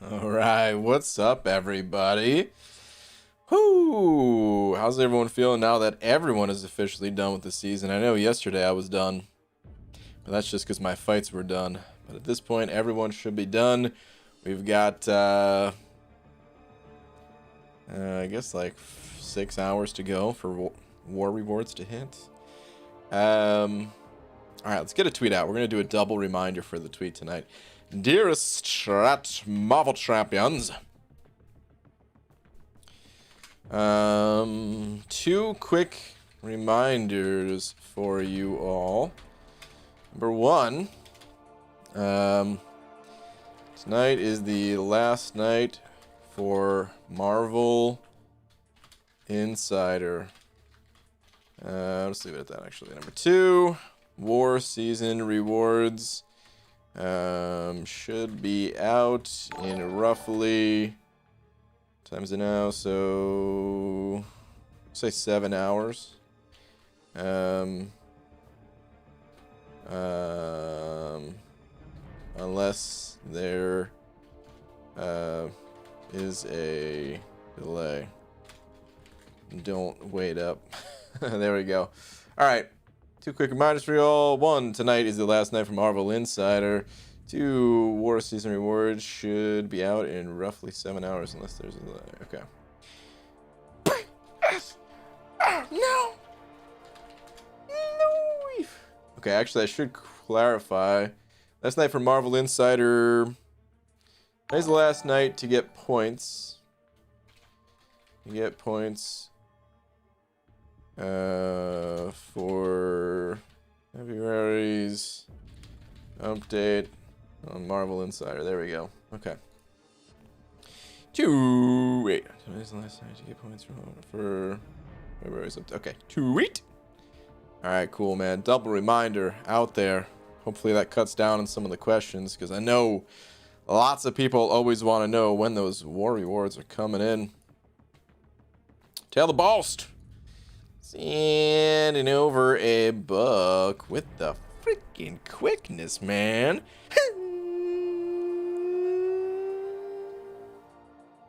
All right, what's up, everybody? Whoo! How's everyone feeling now that everyone is officially done with the season? I know yesterday I was done, but that's just because my fights were done. But at this point, everyone should be done. We've got, I guess like 6 hours to go for war rewards to hit. All right, let's get a tweet out. We're gonna do a double reminder for the tweet tonight. Dearest Strat Marvel Champions, 2 quick reminders for you all. Number 1, tonight is the last night for Marvel Insider. Let's leave it at that, actually. Number 2, War Season rewards should be out in roughly, times it now, so say 7 hours. Unless there is a delay. Don't wait up. There we go. All right. 2 quick reminders for y'all. 1, tonight is the last night for Marvel Insider. 2, War Season rewards should be out in roughly 7 hours, unless there's a delay. Okay. No. Okay, actually, I should clarify. Last night for Marvel Insider. Today's the last night to get points. You get points for February's update on Marvel Insider. There we go. Okay. Wait. Today's the last night to get points for February's update. Okay. Tweet. All right, cool, man. Double reminder out there. Hopefully that cuts down on some of the questions, because I know lots of people always want to know when those war rewards are coming in. Tell the boss. Sending over a buck with the freaking quickness, man.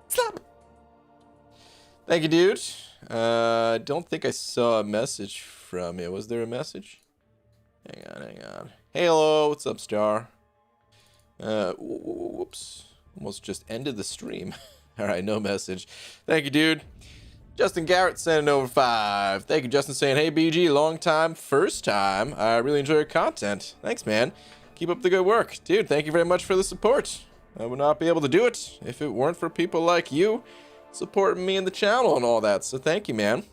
Slap. Thank you, dude. I don't think I saw a message from you. Was there a message? Hang on. Hello, what's up, Star? Whoops. Almost just ended the stream. All right, no message. Thank you, dude. Justin Garrett sending over 5. Thank you, Justin, saying, hey, BG, long time, first time. I really enjoy your content. Thanks, man. Keep up the good work. Dude, thank you very much for the support. I would not be able to do it if it weren't for people like you supporting me in the channel and all that. So thank you, man.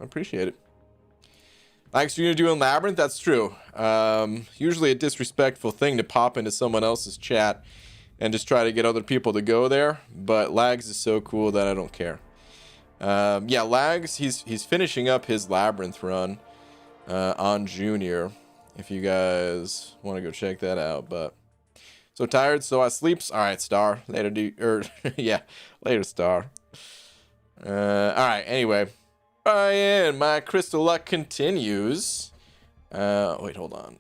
I appreciate it. Thanks for doing Labyrinth. That's true. Usually a disrespectful thing to pop into someone else's chat and just try to get other people to go there. But Lags is so cool that I don't care. Yeah, Lags, he's finishing up his Labyrinth run on Junior, if you guys want to go check that out. But so tired, so I sleeps. All right, Star. Later, dude. Yeah, later, Star. All right, anyway. Ryan, my crystal luck continues. Wait, hold on.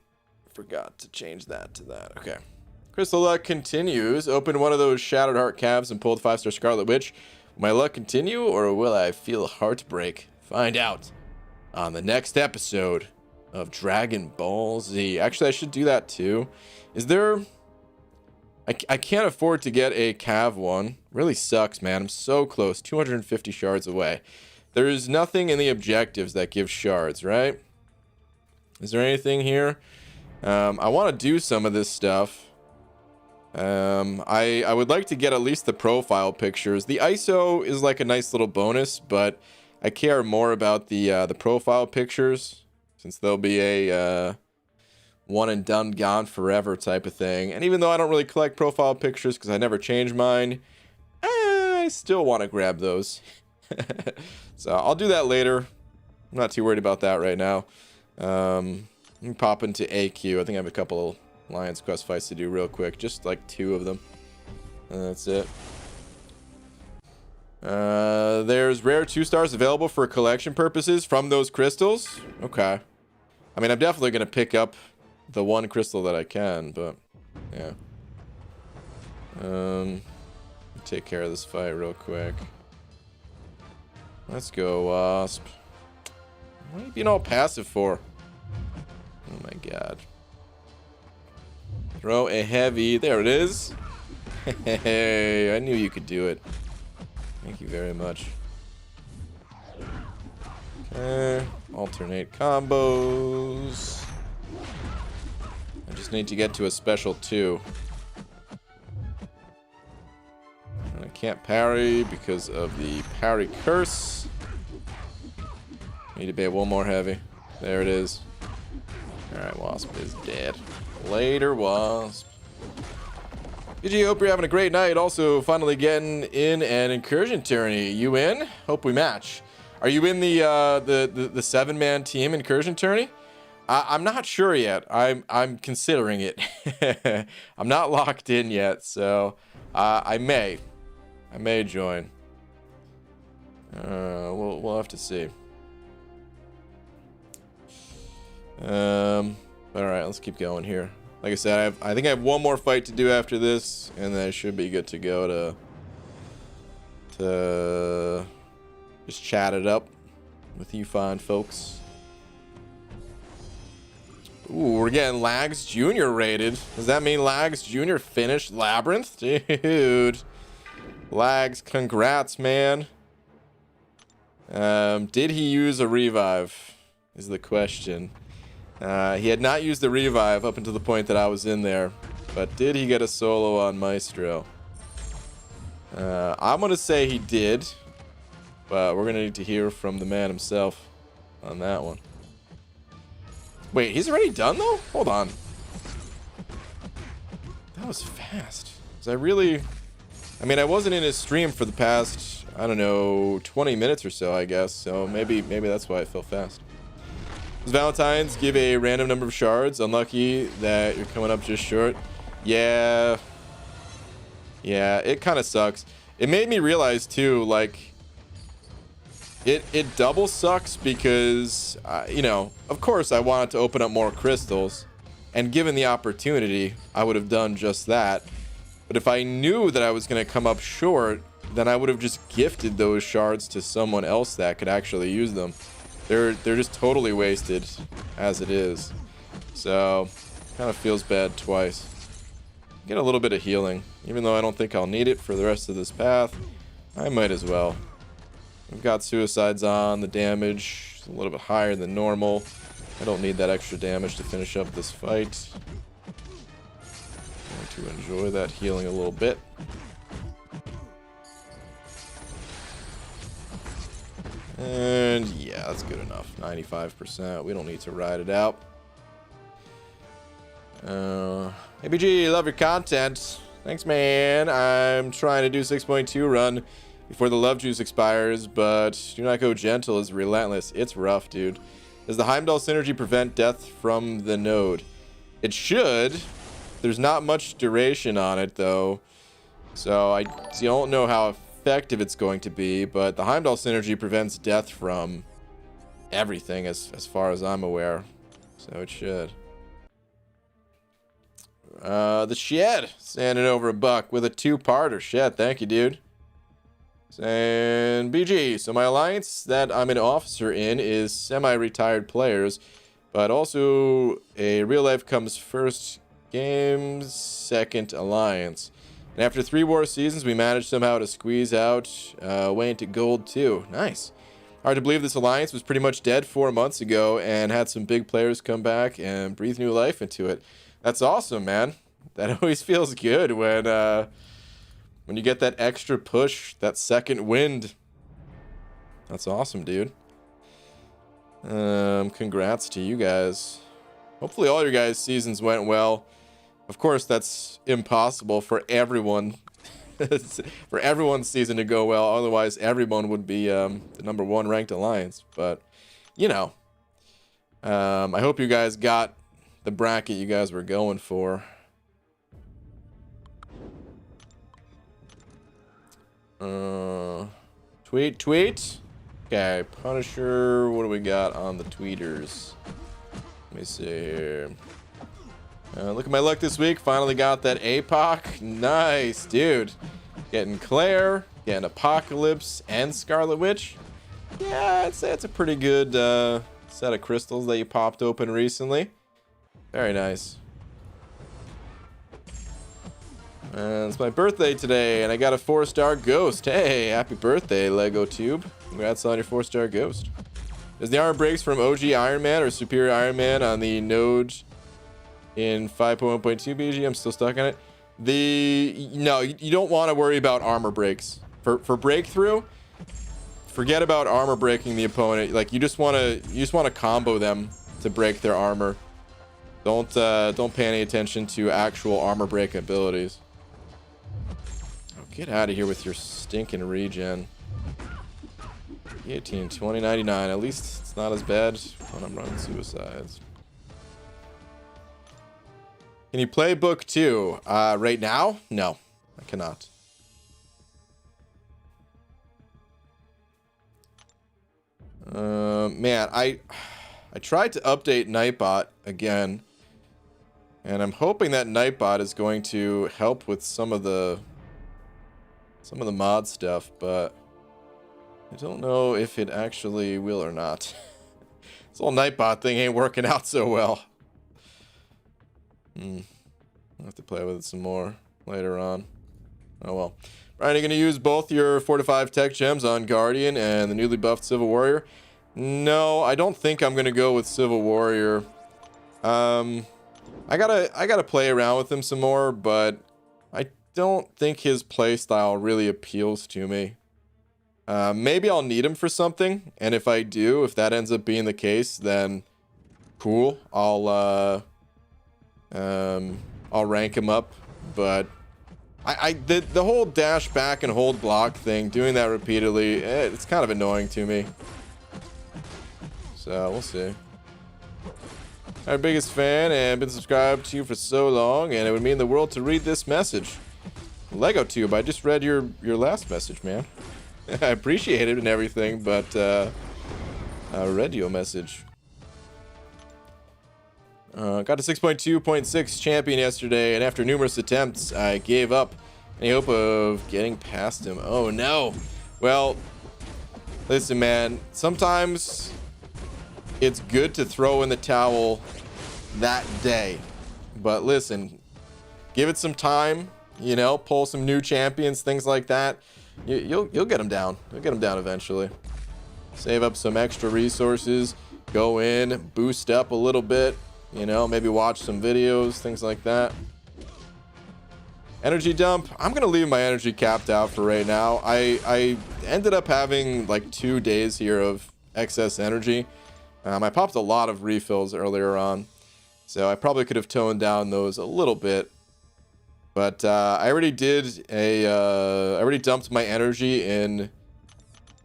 Forgot to change that to that. Okay. Crystal luck continues. Open one of those Shattered Heart calves and pull the 5-star Scarlet Witch. Will my luck continue, or will I feel heartbreak? Find out on the next episode of Dragon Ball Z. Actually, I should do that too. Is there... I can't afford to get a Cav one. Really sucks, man. I'm so close. 250 shards away. There is nothing in the objectives that gives shards, right? Is there anything here? I want to do some of this stuff. I would like to get at least the profile pictures. The ISO is like a nice little bonus, but I care more about the profile pictures, since they'll be a one and done, gone forever type of thing. And even though I don't really collect profile pictures because I never change mine, I still want to grab those. So I'll do that later. I'm not too worried about that right now. Let me pop into AQ. I think I have a couple of Lions Quest fights to do real quick. Just like 2 of them. And that's it. There's rare 2-stars available for collection purposes from those crystals. Okay. I mean, I'm definitely going to pick up the one crystal that I can, but yeah. take care of this fight real quick. Let's go, Wasp. What are you being all passive for? Oh my god. Throw a heavy. There it is. Hey, I knew you could do it. Thank you very much. Okay. Alternate combos. I just need to get to a special 2. And I can't parry because of the parry curse. Need to be one more heavy. There it is. Alright, Wasp is dead. Later, Wasp. BG, hope you're having a great night. Also, finally getting in an incursion tourney. You in? Hope we match. Are you in the 7-man team incursion tourney? I'm not sure yet. I'm considering it. I'm not locked in yet, so I may join. We'll have to see. All right, let's keep going here. Like I said, I think I have one more fight to do after this, and then I should be good to go to just chat it up with you fine folks. Ooh, we're getting Lags Jr. rated. Does that mean Lags Jr. finished Labyrinth? Dude. Lags, congrats, man. Did he use a revive? Is the question. He had not used the revive up until the point that I was in there. But did he get a solo on Maestro? I'm going to say he did. But we're going to need to hear from the man himself on that one. Wait, he's already done though? Hold on. That was fast. Was I really... I mean, I wasn't in his stream for the past, I don't know, 20 minutes or so, I guess. So maybe that's why it felt fast. Does Valentine's give a random number of shards? Unlucky that you're coming up just short. Yeah. Yeah, it kind of sucks. It made me realize too, like, it double sucks because, you know, of course I wanted to open up more crystals. And given the opportunity, I would have done just that. But if I knew that I was going to come up short, then I would have just gifted those shards to someone else that could actually use them. They're just totally wasted as it is. So, kind of feels bad twice. Get a little bit of healing. Even though I don't think I'll need it for the rest of this path, I might as well. We've got suicides on. The damage is a little bit higher than normal. I don't need that extra damage to finish up this fight. I'm going to enjoy that healing a little bit. And yeah, that's good enough. 95%. We don't need to ride it out. ABG, love your content. Thanks, man. I'm trying to do 6.2 run before the love juice expires, but do not go gentle is relentless. It's rough, dude. Does the Heimdall synergy prevent death from the node? It should. There's not much duration on it, though. So I don't know how effective it's going to be, but the Heimdall synergy prevents death from everything as far as I'm aware. So it should. The Shed sending over $1 with a 2-parter. Shed, thank you, dude. And BG, so my alliance that I'm an officer in is semi-retired players, but also a real life comes first games, second alliance. And after 3 war seasons, we managed somehow to squeeze out way into gold too. Nice. Hard to believe this alliance was pretty much dead 4 months ago and had some big players come back and breathe new life into it. That's awesome, man. That always feels good when you get that extra push, that second wind. That's awesome, dude. Congrats to you guys. Hopefully all your guys' seasons went well. Of course, that's impossible for everyone. For everyone's season to go well. Otherwise, everyone would be the #1 ranked alliance. But, you know. I hope you guys got the bracket you guys were going for. Tweet. Okay, Punisher. What do we got on the tweeters? Let me see here. Look at my luck this week. Finally got that APOC. Nice, dude. Getting Claire, getting Apocalypse, and Scarlet Witch. Yeah, I'd say it's a pretty good set of crystals that you popped open recently. Very nice. And it's my birthday today, and I got a 4-star ghost. Hey, happy birthday, Lego Tube. Congrats on your 4-star ghost. Is the armor breaks from OG Iron Man or Superior Iron Man on the node in 5.1.2 BG? I'm still stuck on it. No, you don't want to worry about armor breaks. For breakthrough, forget about armor breaking the opponent. Like you just want to combo them to break their armor. Don't pay any attention to actual armor break abilities. Oh, get out of here with your stinking regen. 18, 20, 99. At least it's not as bad when I'm running suicides. Can you play book 2? Right now? No, I cannot. Man, I tried to update Nightbot again, and I'm hoping that Nightbot is going to help with some of the mod stuff, but I don't know if it actually will or not. This whole Nightbot thing ain't working out so well. I'll have to play with it some more later on. Oh well. Brian, are you going to use both your 4-5 tech gems on Guardian and the newly buffed Civil Warrior? No, I don't think I'm going to go with Civil Warrior. I gotta play around with him some more, but I don't think his playstyle really appeals to me. Maybe I'll need him for something, and if I do, if that ends up being the case, then cool. I'll rank him up, but the whole dash back and hold block thing, doing that repeatedly, it's kind of annoying to me. So we'll see. Our biggest fan and been subscribed to you for so long, and it would mean the world to read this message. Lego Tube, I just read your last message, man. I appreciate it and everything, but I read your message. Got a 6.2.6 champion yesterday, and after numerous attempts, I gave up any hope of getting past him. Oh no. Well, listen, man. Sometimes it's good to throw in the towel that day, but listen, give it some time. You know, pull some new champions, things like that. You'll get them down. You'll get them down eventually. Save up some extra resources. Go in, boost up a little bit. You know, maybe watch some videos, things like that. Energy dump. I'm gonna leave my energy capped out for right now. I ended up having like 2 days here of excess energy. I popped a lot of refills earlier on, so I probably could have toned down those a little bit. But I already did I already dumped my energy in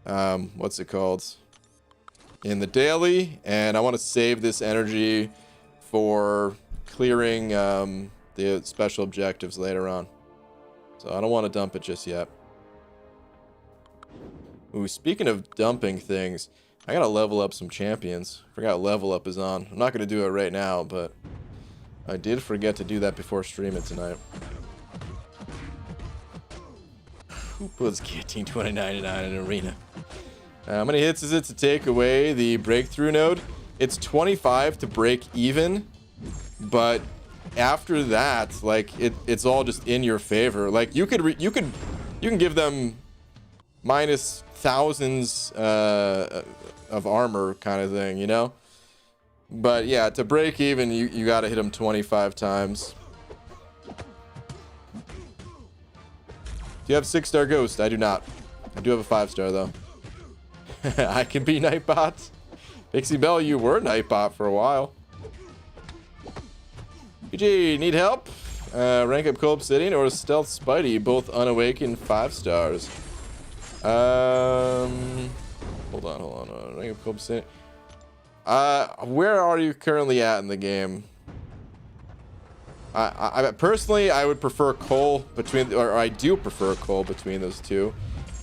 what's it called? In the daily, and I want to save this energy for clearing the special objectives later on. So I don't want to dump it just yet. Ooh, speaking of dumping things, I gotta level up some champions. Forgot level up is on. I'm not gonna do it right now, but I did forget to do that before streaming tonight. Who puts guillotine 2099 in arena? How many hits is it to take away the breakthrough node? It's 25 to break even, but after that, like it's all just in your favor. Like you can give them minus thousands of armor kind of thing, you know. But yeah, to break even, you got to hit them 25 times. Do you have 6-star ghost? I do not. I do have a 5-star though. I can be Nightbot. Pixie Bell, you were Nightbot for a while. PG, need help? Rank up Cold Obsidian or Stealth Spidey, both unawakened 5 stars. Hold on. Rank up Cold Obsidian. Where are you currently at in the game? I personally, I would prefer Cole between, or I do prefer Cole between those two.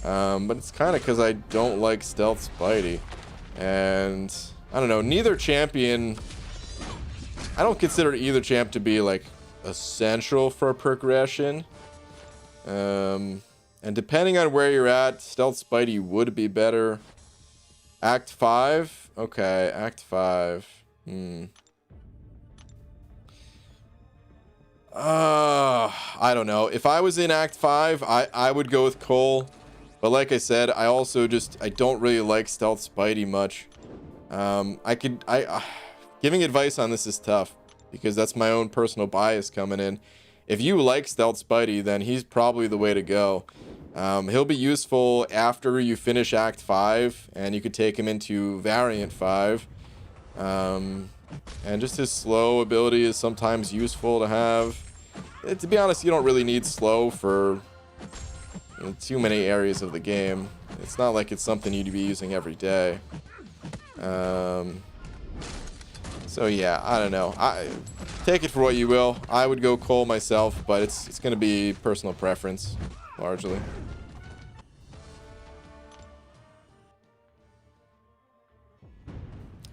But it's kind of because I don't like Stealth Spidey. And I don't know, neither champion, I don't consider either champ to be like essential for progression. And depending on where you're at, Stealth Spidey would be better. Act 5? Okay, Act 5. I don't know. If I was in Act 5, I would go with Cole. But like I said, I also I don't really like Stealth Spidey much. Giving advice on this is tough because that's my own personal bias coming in. If you like Stealth Spidey, then he's probably the way to go. He'll be useful after you finish Act 5, and you could take him into Variant 5. And just his slow ability is sometimes useful to have. To be honest, you don't really need slow for too many areas of the game. It's not like it's something you'd be using every day. So yeah, I don't know. Take it for what you will. I would go Cole myself, but it's going to be personal preference, largely.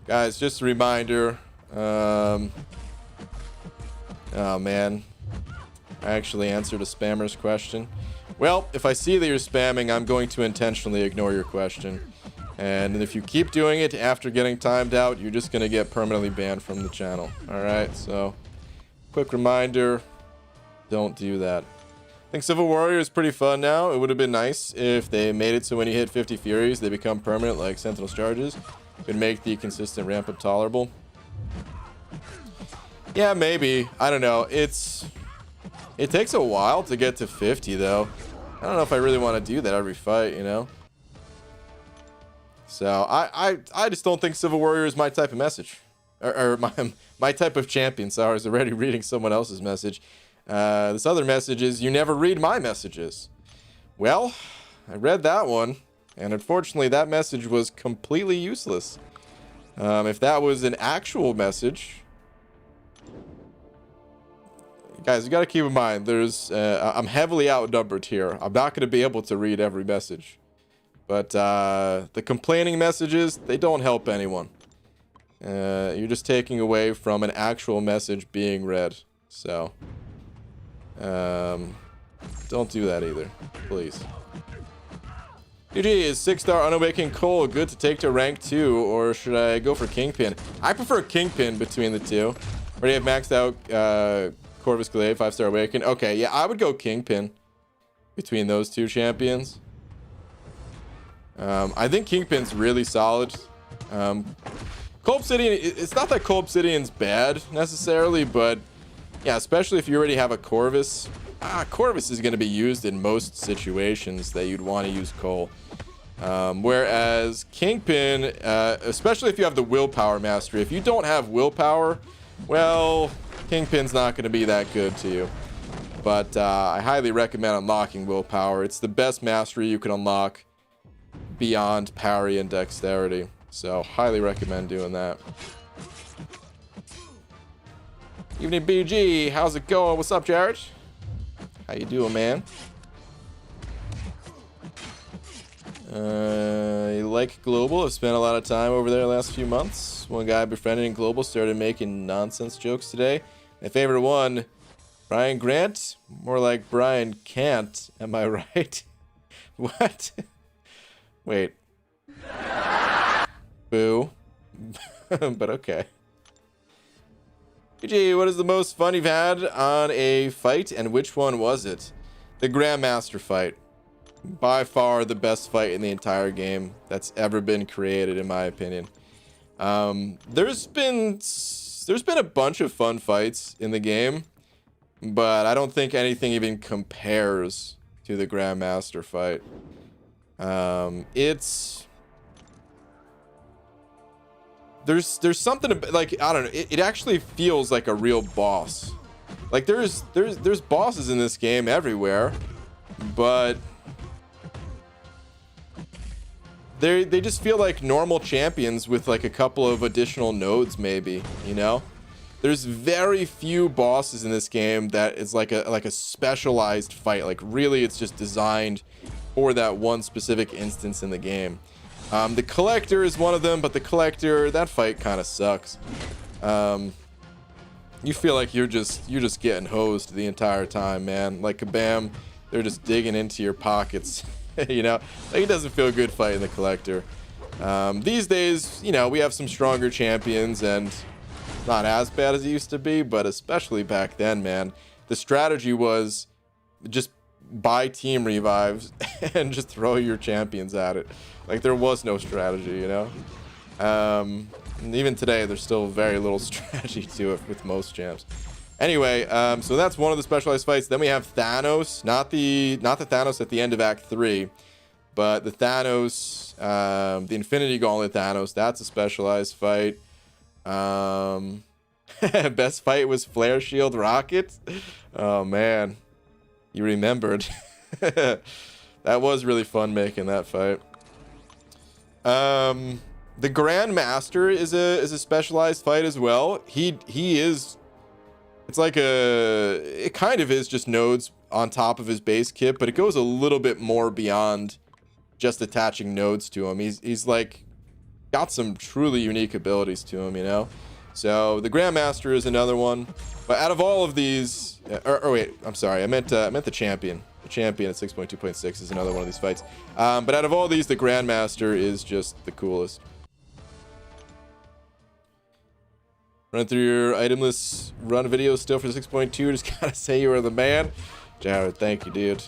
Guys, just a reminder. Oh man, I actually answered a spammer's question. Well, if I see that you're spamming, I'm going to intentionally ignore your question. And if you keep doing it after getting timed out, you're just going to get permanently banned from the channel. Alright, so quick reminder, don't do that. I think Civil Warrior is pretty fun now. It would have been nice if they made it so when you hit 50 Furies, they become permanent like Sentinel's Charges. Could make the consistent ramp up tolerable. Yeah, maybe. I don't know. It takes a while to get to 50 though. I don't know if I really want to do that every fight, you know? So I just don't think Civil Warrior is my type of message. Or my type of champion. So I was already reading someone else's message. This other message is, you never read my messages. Well, I read that one. And unfortunately, that message was completely useless. If that was an actual message... Guys, you gotta keep in mind, I'm heavily outnumbered here. I'm not gonna be able to read every message. But the complaining messages, they don't help anyone. You're just taking away from an actual message being read. So, don't do that either, please. GG, is 6-star Unawakened Cole good to take to rank 2, or should I go for Kingpin? I prefer Kingpin between the two. Already have maxed out Corvus Glaive, 5-star Awakened. Okay, yeah, I would go Kingpin between those two champions. I think Kingpin's really solid. Cold Obsidian, it's not that Cold Obsidian's bad necessarily, but yeah, especially if you already have a Corvus. Corvus is going to be used in most situations that you'd want to use Cole. Whereas Kingpin, especially if you have the willpower mastery, if you don't have willpower, well, Kingpin's not going to be that good to you. But I highly recommend unlocking willpower. It's the best mastery you can unlock beyond parry and dexterity. So highly recommend doing that. Evening BG, how's it going? What's up, Jared? How you doing, man? You like Global? I've spent a lot of time over there the last few months. One guy befriended in Global started making nonsense jokes today. My favorite one, Brian Grant? More like Brian Can't. Am I right? What? Wait. Boo. But okay. PG, what is the most fun you've had on a fight, and which one was it? The Grandmaster fight. By far the best fight in the entire game that's ever been created, in my opinion. There's been a bunch of fun fights in the game, but I don't think anything even compares to the Grandmaster fight. There's something like, I don't know, it actually feels like a real boss. Like there's bosses in this game everywhere, but they just feel like normal champions with like a couple of additional nodes, maybe, you know? There's very few bosses in this game that is like a specialized fight. Like really it's just designed for that one specific instance in the game. The Collector is one of them, but the Collector, that fight kind of sucks. You feel like you're just getting hosed the entire time, man. Like Kabam they're just digging into your pockets. You know, like, it doesn't feel good fighting the collector. These days, you know, we have some stronger champions and not as bad as it used to be, but especially back then, man, the strategy was just buy team revives and just throw your champions at it. Like, there was no strategy, you know. And even today, there's still very little strategy to it with most champs. Anyway, so that's one of the specialized fights. Then we have Thanos, not the Thanos at the end of Act 3, but the Thanos, the Infinity Gauntlet Thanos. That's a specialized fight. Best fight was Flare Shield Rocket. Oh man, you remembered. That was really fun making that fight. The Grandmaster is a specialized fight as well. He is. It's like it kind of is just nodes on top of his base kit, but it goes a little bit more beyond just attaching nodes to him. He's like got some truly unique abilities to him, you know. So the Grandmaster is another one. But out of all of these, or wait, I'm sorry, I meant the Champion. The Champion at 6.2.6 is another one of these fights. But out of all these, the Grandmaster is just the coolest. Run through your itemless run video still for 6.2. Just gotta say you are the man. Jared, thank you, dude.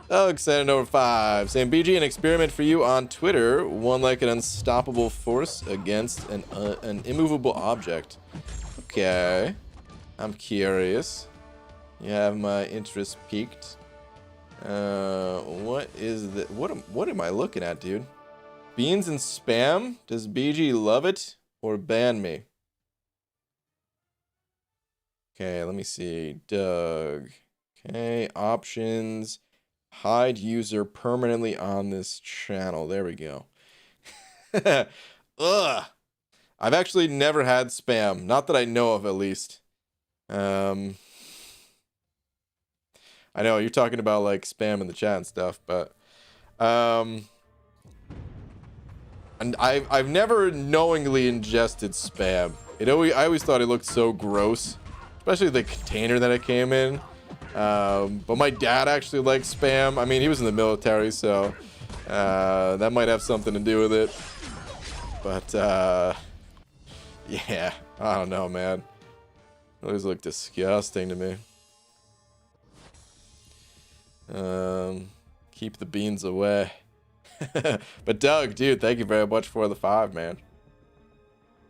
Doug sending over 5. Saying, BG, an experiment for you on Twitter. One like an unstoppable force against an immovable object. Okay. I'm curious. You have my interest piqued. What is the... What am I looking at, dude? Beans and spam? Does BG love it or ban me? Okay, let me see. Doug. Okay, options. Hide user permanently on this channel. There we go. Ugh. I've actually never had spam. Not that I know of, at least. I know you're talking about like spam in the chat and stuff, but and I've never knowingly ingested spam. I always thought it looked so gross. Especially the container that it came in. But my dad actually likes spam. I mean, he was in the military, so that might have something to do with it. But yeah, I don't know, man. It always looked disgusting to me. Keep the beans away. But Doug, dude, thank you very much for the 5, man.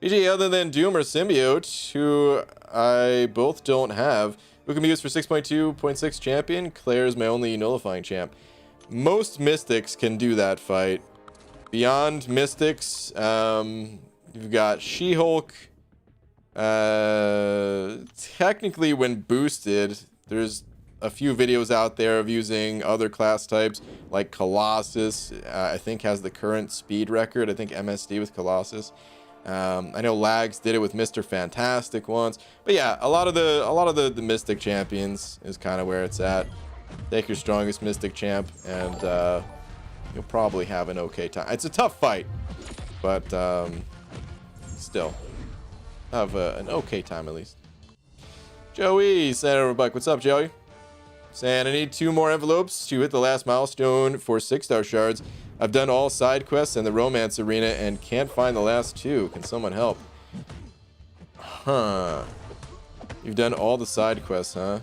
BG, other than Doom or Symbiote, who I both don't have, who can be used for 6.2.6 champion? Claire's my only nullifying champ. Most Mystics can do that fight. Beyond Mystics, you've got She-Hulk. Technically, when boosted, there's a few videos out there of using other class types, like Colossus, I think has the current speed record. I think MSD with Colossus. I know Lags did it with Mr. Fantastic once, but yeah, a lot of the Mystic champions is kind of where it's at. Take your strongest Mystic champ, and you'll probably have an okay time. It's a tough fight, but still have an okay time at least. Joey, Senator Buck, what's up, Joey? Saying I need 2 more envelopes to hit the last milestone for 6-star shards. I've done all side quests and the romance arena and can't find the last 2. Can someone help? Huh. You've done all the side quests, huh?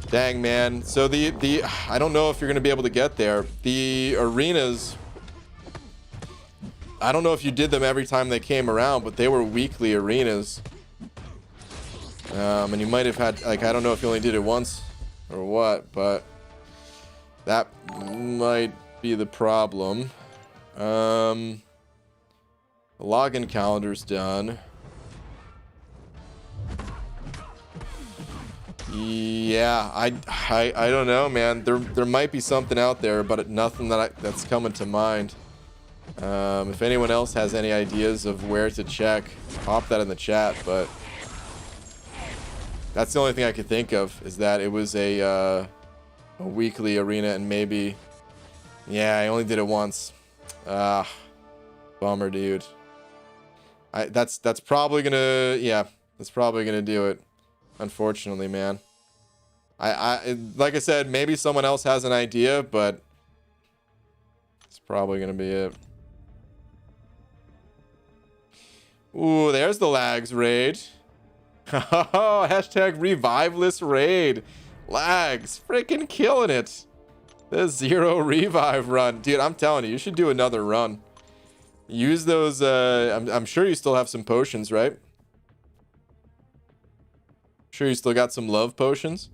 Dang, man. So the I don't know if you're going to be able to get there. The arenas, I don't know if you did them every time they came around, but they were weekly arenas. And you might have had, like, I don't know if you only did it once or what, but that might be the problem. The login calendar's done. Yeah, I don't know, man. There might be something out there, but nothing that's coming to mind. If anyone else has any ideas of where to check, pop that in the chat. But that's the only thing I could think of, is that it was a weekly arena, and maybe, yeah, I only did it once. Bummer, dude. That's probably gonna, yeah, that's probably gonna do it. Unfortunately, man. Like I said, maybe someone else has an idea, but it's probably gonna be it. Ooh, there's the Lags raid. Hashtag reviveless raid. Lags, freaking killing it. The 0 revive run. Dude, I'm telling you, you should do another run. Use those, I'm sure you still have some potions, right? Sure you still got some love potions?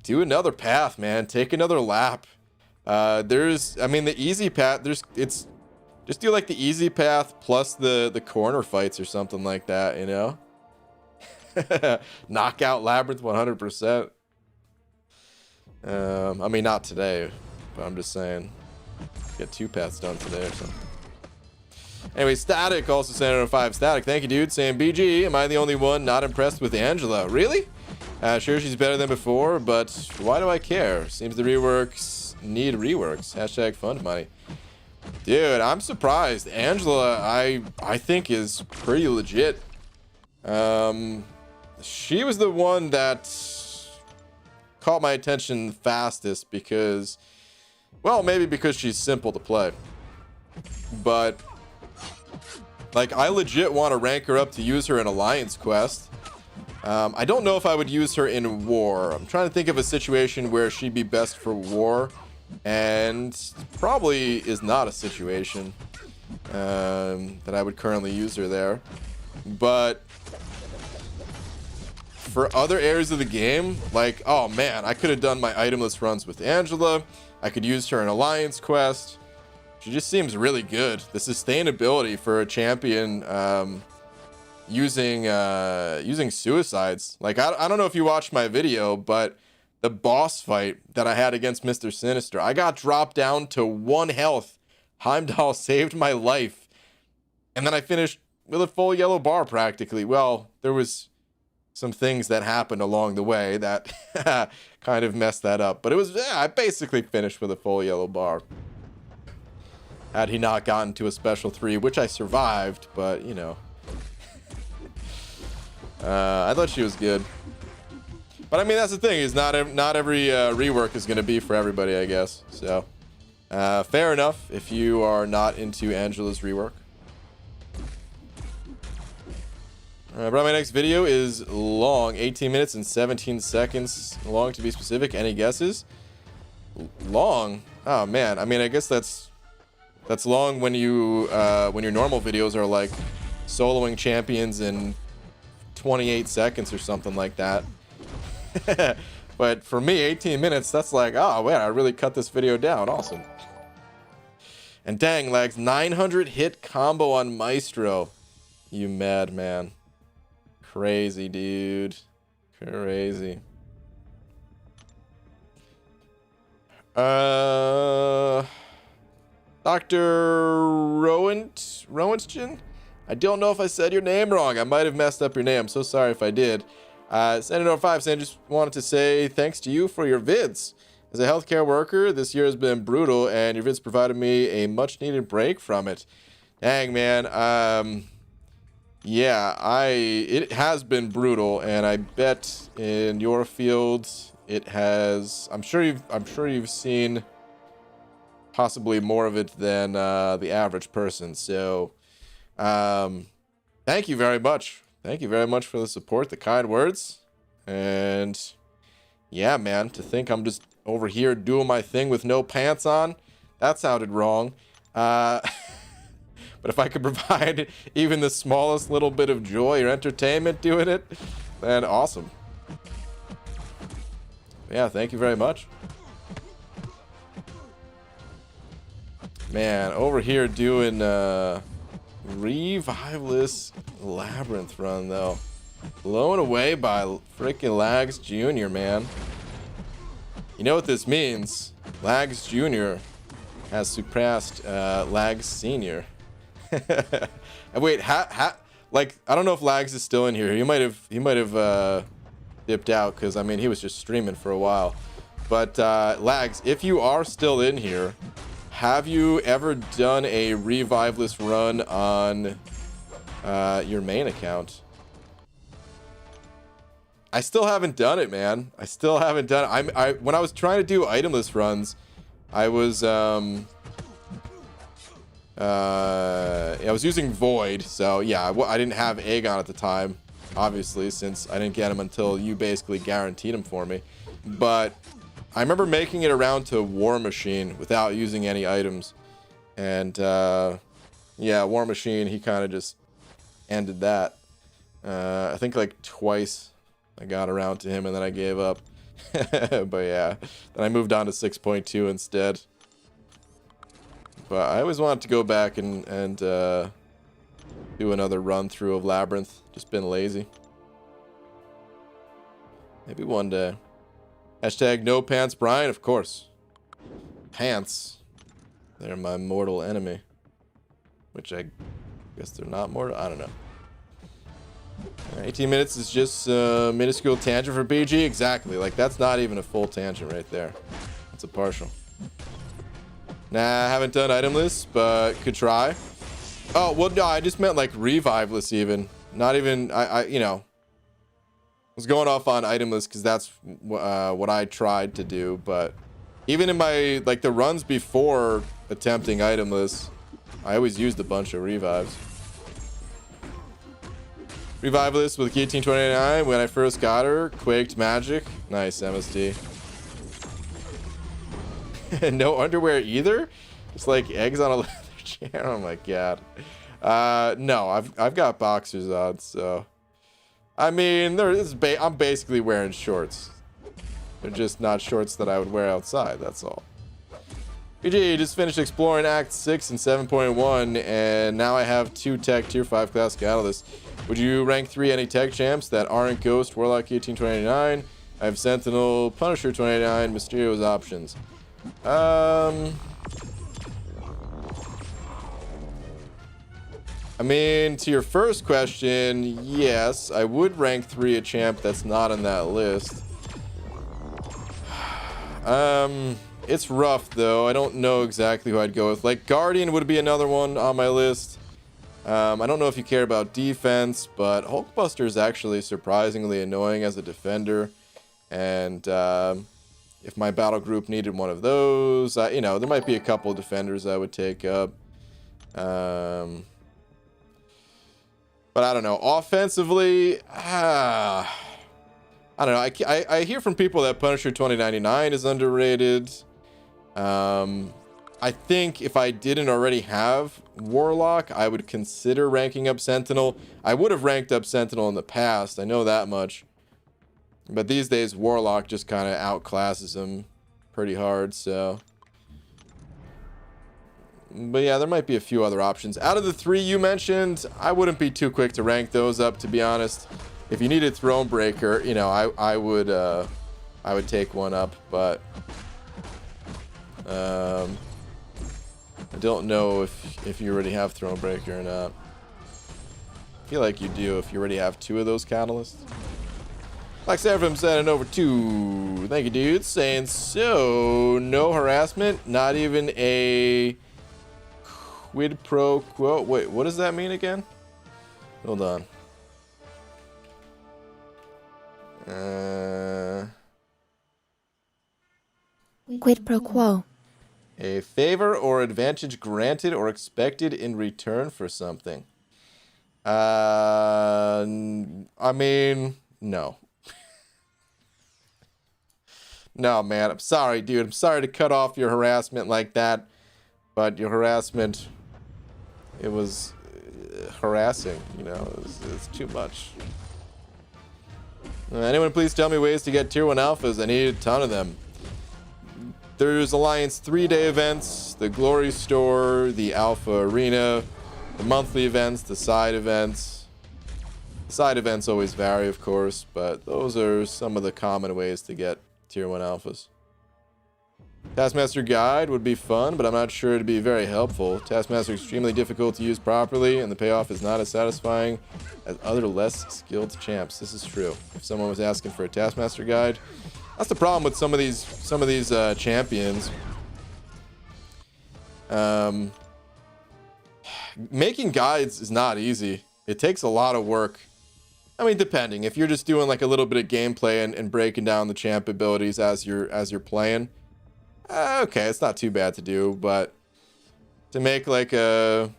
Do another path, man. Take another lap. I mean, the easy path, just do like the easy path plus the corner fights or something like that, you know? Knock out Labyrinth 100%. I mean, not today, but I'm just saying. Get 2 paths done today or something. Anyway, Static also sent out a 5. Static, thank you, dude. Saying, BG, am I the only one not impressed with Angela? Really? Sure, she's better than before, but why do I care? Seems the reworks need reworks. Hashtag fund money. Dude, I'm surprised. Angela, I think is pretty legit. She was the one that caught my attention fastest because, well, maybe because she's simple to play. But, like, I legit want to rank her up to use her in Alliance Quest. I don't know if I would use her in War. I'm trying to think of a situation where she'd be best for War. And probably is not a situation that I would currently use her there. But for other areas of the game, like, oh man, I could have done my itemless runs with Angela. I could use her in Alliance Quest. She just seems really good. The sustainability for a champion using suicides. Like, I don't know if you watched my video, but the boss fight that I had against Mr. Sinister, I got dropped down to 1 health. Heimdall saved my life. And then I finished with a full yellow bar practically. Well, there was some things that happened along the way that kind of messed that up. But it was, yeah, I basically finished with a full yellow bar. Had he not gotten to a special 3, which I survived, but, you know. I thought she was good. But I mean, that's the thing, is not every rework is going to be for everybody, I guess. So, fair enough if you are not into Angela's rework. But my next video is long, 18 minutes and 17 seconds long to be specific. Any guesses? Long? Oh man, I mean, I guess that's long when you when your normal videos are like soloing champions in 28 seconds or something like that. But for me, 18 minutes, that's like, oh man, I really cut this video down. Awesome. And dang, Lags, 900 hit combo on Maestro. You madman. Crazy, dude. Crazy. Dr. Rowanstjen? I don't know if I said your name wrong. I might have messed up your name. I'm so sorry if I did. Senator 5 saying, just wanted to say thanks to you for your vids. As a healthcare worker, this year has been brutal, and your vids provided me a much-needed break from it. Dang, man. Yeah, it has been brutal, and I bet in your field it has. I'm sure you've seen possibly more of it than the average person. So, thank you very much. Thank you very much for the support, the kind words, and yeah, man. To think I'm just over here doing my thing with no pants on, that sounded wrong. But if I could provide even the smallest little bit of joy or entertainment doing it, then awesome. Yeah, thank you very much. Man, over here doing reviveless Labyrinth run, though. Blown away by freaking Lags Jr., man. You know what this means? Lags Jr. has surpassed Lags Sr. And wait, like, I don't know if Lags is still in here. He might have dipped out, because I mean, he was just streaming for a while. But Lags, if you are still in here, have you ever done a reviveless run on your main account? I still haven't done it, man. I still haven't done it. When I was trying to do itemless runs, I was using Void, so yeah, I didn't have Aegon at the time, obviously, since I didn't get him until you basically guaranteed him for me. But I remember making it around to War Machine without using any items, and yeah, War Machine, he kind of just ended that. I think like twice I got around to him and then I gave up. But yeah, then I moved on to 6.2 instead. But I always wanted to go back and do another run through of Labyrinth. Just been lazy. Maybe one day. Hashtag no pants Brian, of course. Pants. They're my mortal enemy. Which I guess they're not mortal. I don't know. 18 minutes is just a minuscule tangent for BG. Exactly. Like, that's not even a full tangent right there. It's a partial. Nah, I haven't done itemless, but could try. Oh, well, no, I just meant like reviveless even. Not even, you know, was going off on itemless because that's what I tried to do. But even in my, like, the runs before attempting itemless, I always used a bunch of revives. Revivalist with Guillotine 29 when I first got her. Quaked Magic. Nice, MSD. No underwear either? It's like eggs on a leather chair. Oh my god. No, I've got boxers on, so. I mean, I'm basically wearing shorts. They're just not shorts that I would wear outside, that's all. BG, just finished exploring Act 6 and 7.1, and now I have 2 tech tier 5 class catalysts. Would you rank 3 any tech champs that aren't Ghost, Warlock, Guillotine 29? I have Sentinel, Punisher 29, Mysterio's options. I mean, to your first question, yes, I would rank 3 a champ that's not on that list. It's rough, though. I don't know exactly who I'd go with. Like, Guardian would be another one on my list. I don't know if you care about defense, but Hulkbuster is actually surprisingly annoying as a defender. And if my battle group needed one of those, you know, there might be a couple of defenders I would take up. But I don't know. Offensively, I don't know. I hear from people that Punisher 2099 is underrated. I think if I didn't already have Warlock, I would consider ranking up Sentinel. I would have ranked up Sentinel in the past, I know that much. But these days, Warlock just kind of outclasses him pretty hard, so. But yeah, there might be a few other options. Out of the 3 you mentioned, I wouldn't be too quick to rank those up, to be honest. If you needed Thronebreaker, you know, I would take one up, but I don't know if you already have Thronebreaker or not. I feel like you do if you already have 2 of those catalysts. Like Seraphim said, and over 2. Thank you, dude. Saying so. No harassment. Not even a quid pro quo. Wait, what does that mean again? Hold on. Quid pro quo. A favor or advantage granted or expected in return for something. I mean, no. No, man. I'm sorry, dude. I'm sorry to cut off your harassment like that. But your harassment, it was harassing, you know. It's too much. Anyone please tell me ways to get tier 1 alphas? I need a ton of them. There's Alliance 3-day events, the Glory Store, the Alpha Arena, the monthly events, the side events. The side events always vary, of course, but those are some of the common ways to get tier 1 alphas. Taskmaster Guide would be fun, but I'm not sure it'd be very helpful. Taskmaster is extremely difficult to use properly, and the payoff is not as satisfying as other less skilled champs. This is true. If someone was asking for a Taskmaster Guide, that's the problem with some of these champions. Making guides is not easy. It takes a lot of work. I mean, depending. If you're just doing like a little bit of gameplay and breaking down the champ abilities as you're playing, okay, it's not too bad to do. But to make like a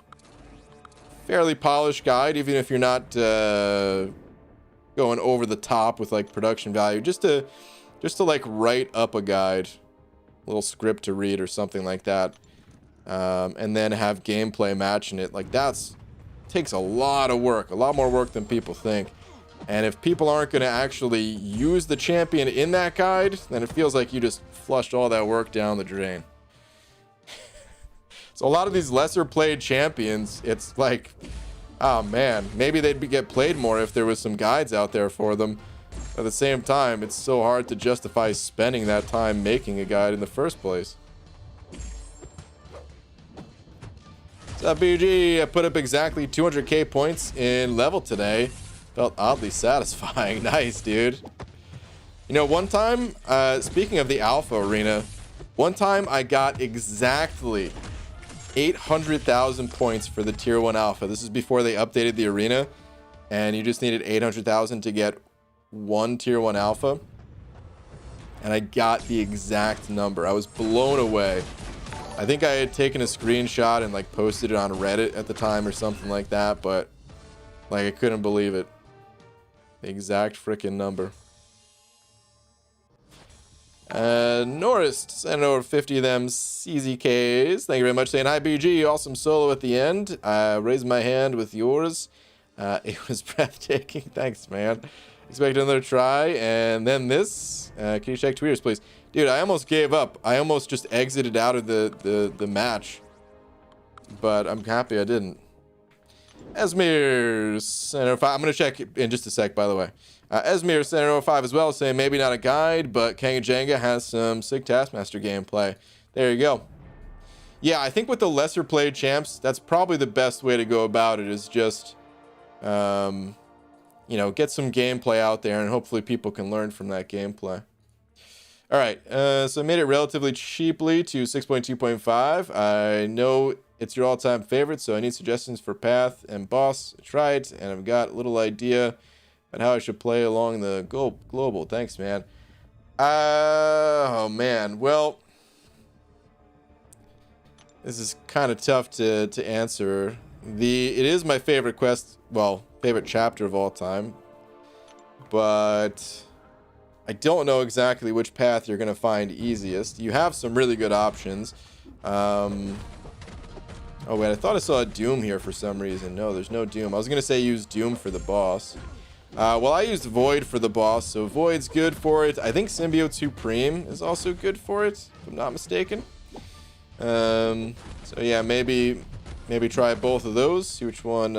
fairly polished guide, even if you're not going over the top with like production value, just to like write up a guide, a little script to read or something like that, and then have gameplay matching it, like takes a lot of work, a lot more work than people think. And if people aren't going to actually use the champion in that guide, then it feels like you just flushed all that work down the drain. So a lot of these lesser played champions, it's like, oh man, maybe they'd get played more if there was some guides out there for them. At the same time, it's so hard to justify spending that time making a guide in the first place. What's up, BG? I put up exactly 200k points in level today. Felt oddly satisfying. Nice, dude. You know, one time, speaking of the alpha arena, one time I got exactly 800,000 points for the tier 1 alpha. This is before they updated the arena, and you just needed 800,000 to get one tier 1 alpha. And I got the exact number. I was blown away. I think I had taken a screenshot and like posted it on Reddit at the time or something like that, but like I couldn't believe it. The exact freaking number. Norris sent over 50 of them CZKs. Thank you very much. Saying hi, BG. Awesome solo at the end. Raised my hand with yours. It was breathtaking. Thanks, man. Expect another try. And then this. Can you check tweeters, please? Dude, I almost gave up. I almost just exited out of the match. But I'm happy I didn't. Esmir Center 5. I'm going to check in just a sec, by the way. Esmir Center 5 as well, saying maybe not a guide, but Kanga Jenga has some sick Taskmaster gameplay. There you go. Yeah, I think with the lesser played champs, that's probably the best way to go about it, is just, you know, get some gameplay out there, and hopefully people can learn from that gameplay. All right, so I made it relatively cheaply to 6.2.5. I know it's your all-time favorite, so I need suggestions for path and boss. I tried, and I've got a little idea on how I should play along the global. Thanks, man. Oh, man. Well, this is kind of tough to answer. It is my favorite quest, well, favorite chapter of all time, but I don't know exactly which path you're going to find easiest. You have some really good options. Oh, wait, I thought I saw a Doom here for some reason. No, there's no Doom. I was going to say use Doom for the boss. Well, I used Void for the boss, so Void's good for it. I think Symbiote Supreme is also good for it, if I'm not mistaken. So, yeah, maybe try both of those, see which one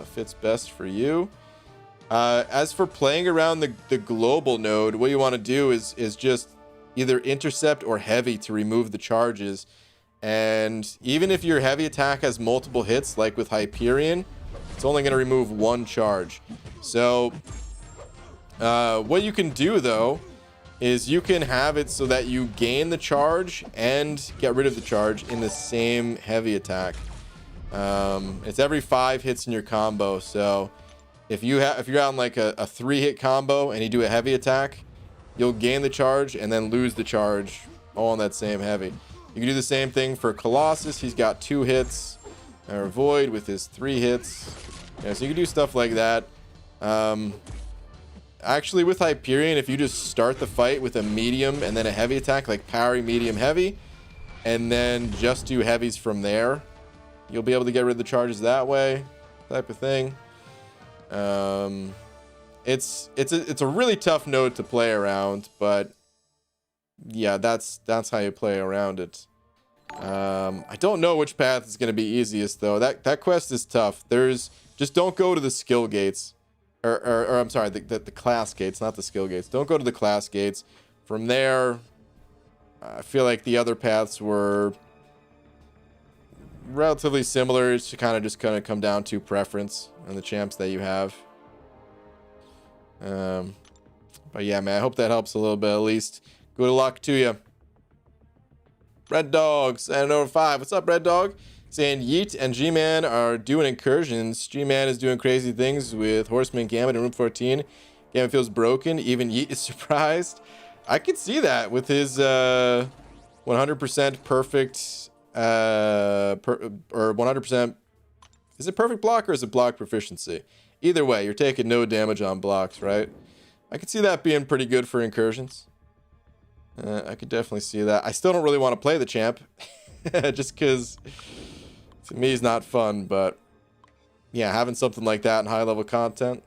fits best for you. As for playing around the global node, what you want to do is just either intercept or heavy to remove the charges. And even if your heavy attack has multiple hits, like with Hyperion, it's only going to remove one charge. So what you can do, though, is you can have it so that you gain the charge and get rid of the charge in the same heavy attack. It's every 5 hits in your combo. So if you're on like a 3-hit combo and you do a heavy attack, you'll gain the charge and then lose the charge all on that same heavy. You can do the same thing for Colossus. He's got 2 hits, or Void with his 3 hits. Yeah, so you can do stuff like that. Actually, with Hyperion, if you just start the fight with a medium and then a heavy attack, like parry, medium, heavy, and then just do heavies from there, you'll be able to get rid of the charges that way, type of thing. It's a really tough node to play around, but yeah, that's how you play around it. I don't know which path is going to be easiest, though. That quest is tough. Just don't go to the skill gates, or I'm sorry, the class gates, not the skill gates. Don't go to the class gates. From there, I feel like the other paths were relatively similar. It's kind of come down to preference and the champs that you have. But yeah, man, I hope that helps a little bit at least. Good luck to you. Red Dog, and over 5. What's up, Red Dog? saying Yeet and G-Man are doing incursions. G-Man is doing crazy things with Horseman Gambit in Room 14. Gambit feels broken. Even Yeet is surprised. I could see that with his 100% perfect or 100%. Is it perfect block or is it block proficiency? Either way, you're taking no damage on blocks, right? I could see that being pretty good for incursions. I could definitely see that. I still don't really want to play the champ. Just because to me is not fun, but yeah, having something like that in high level content,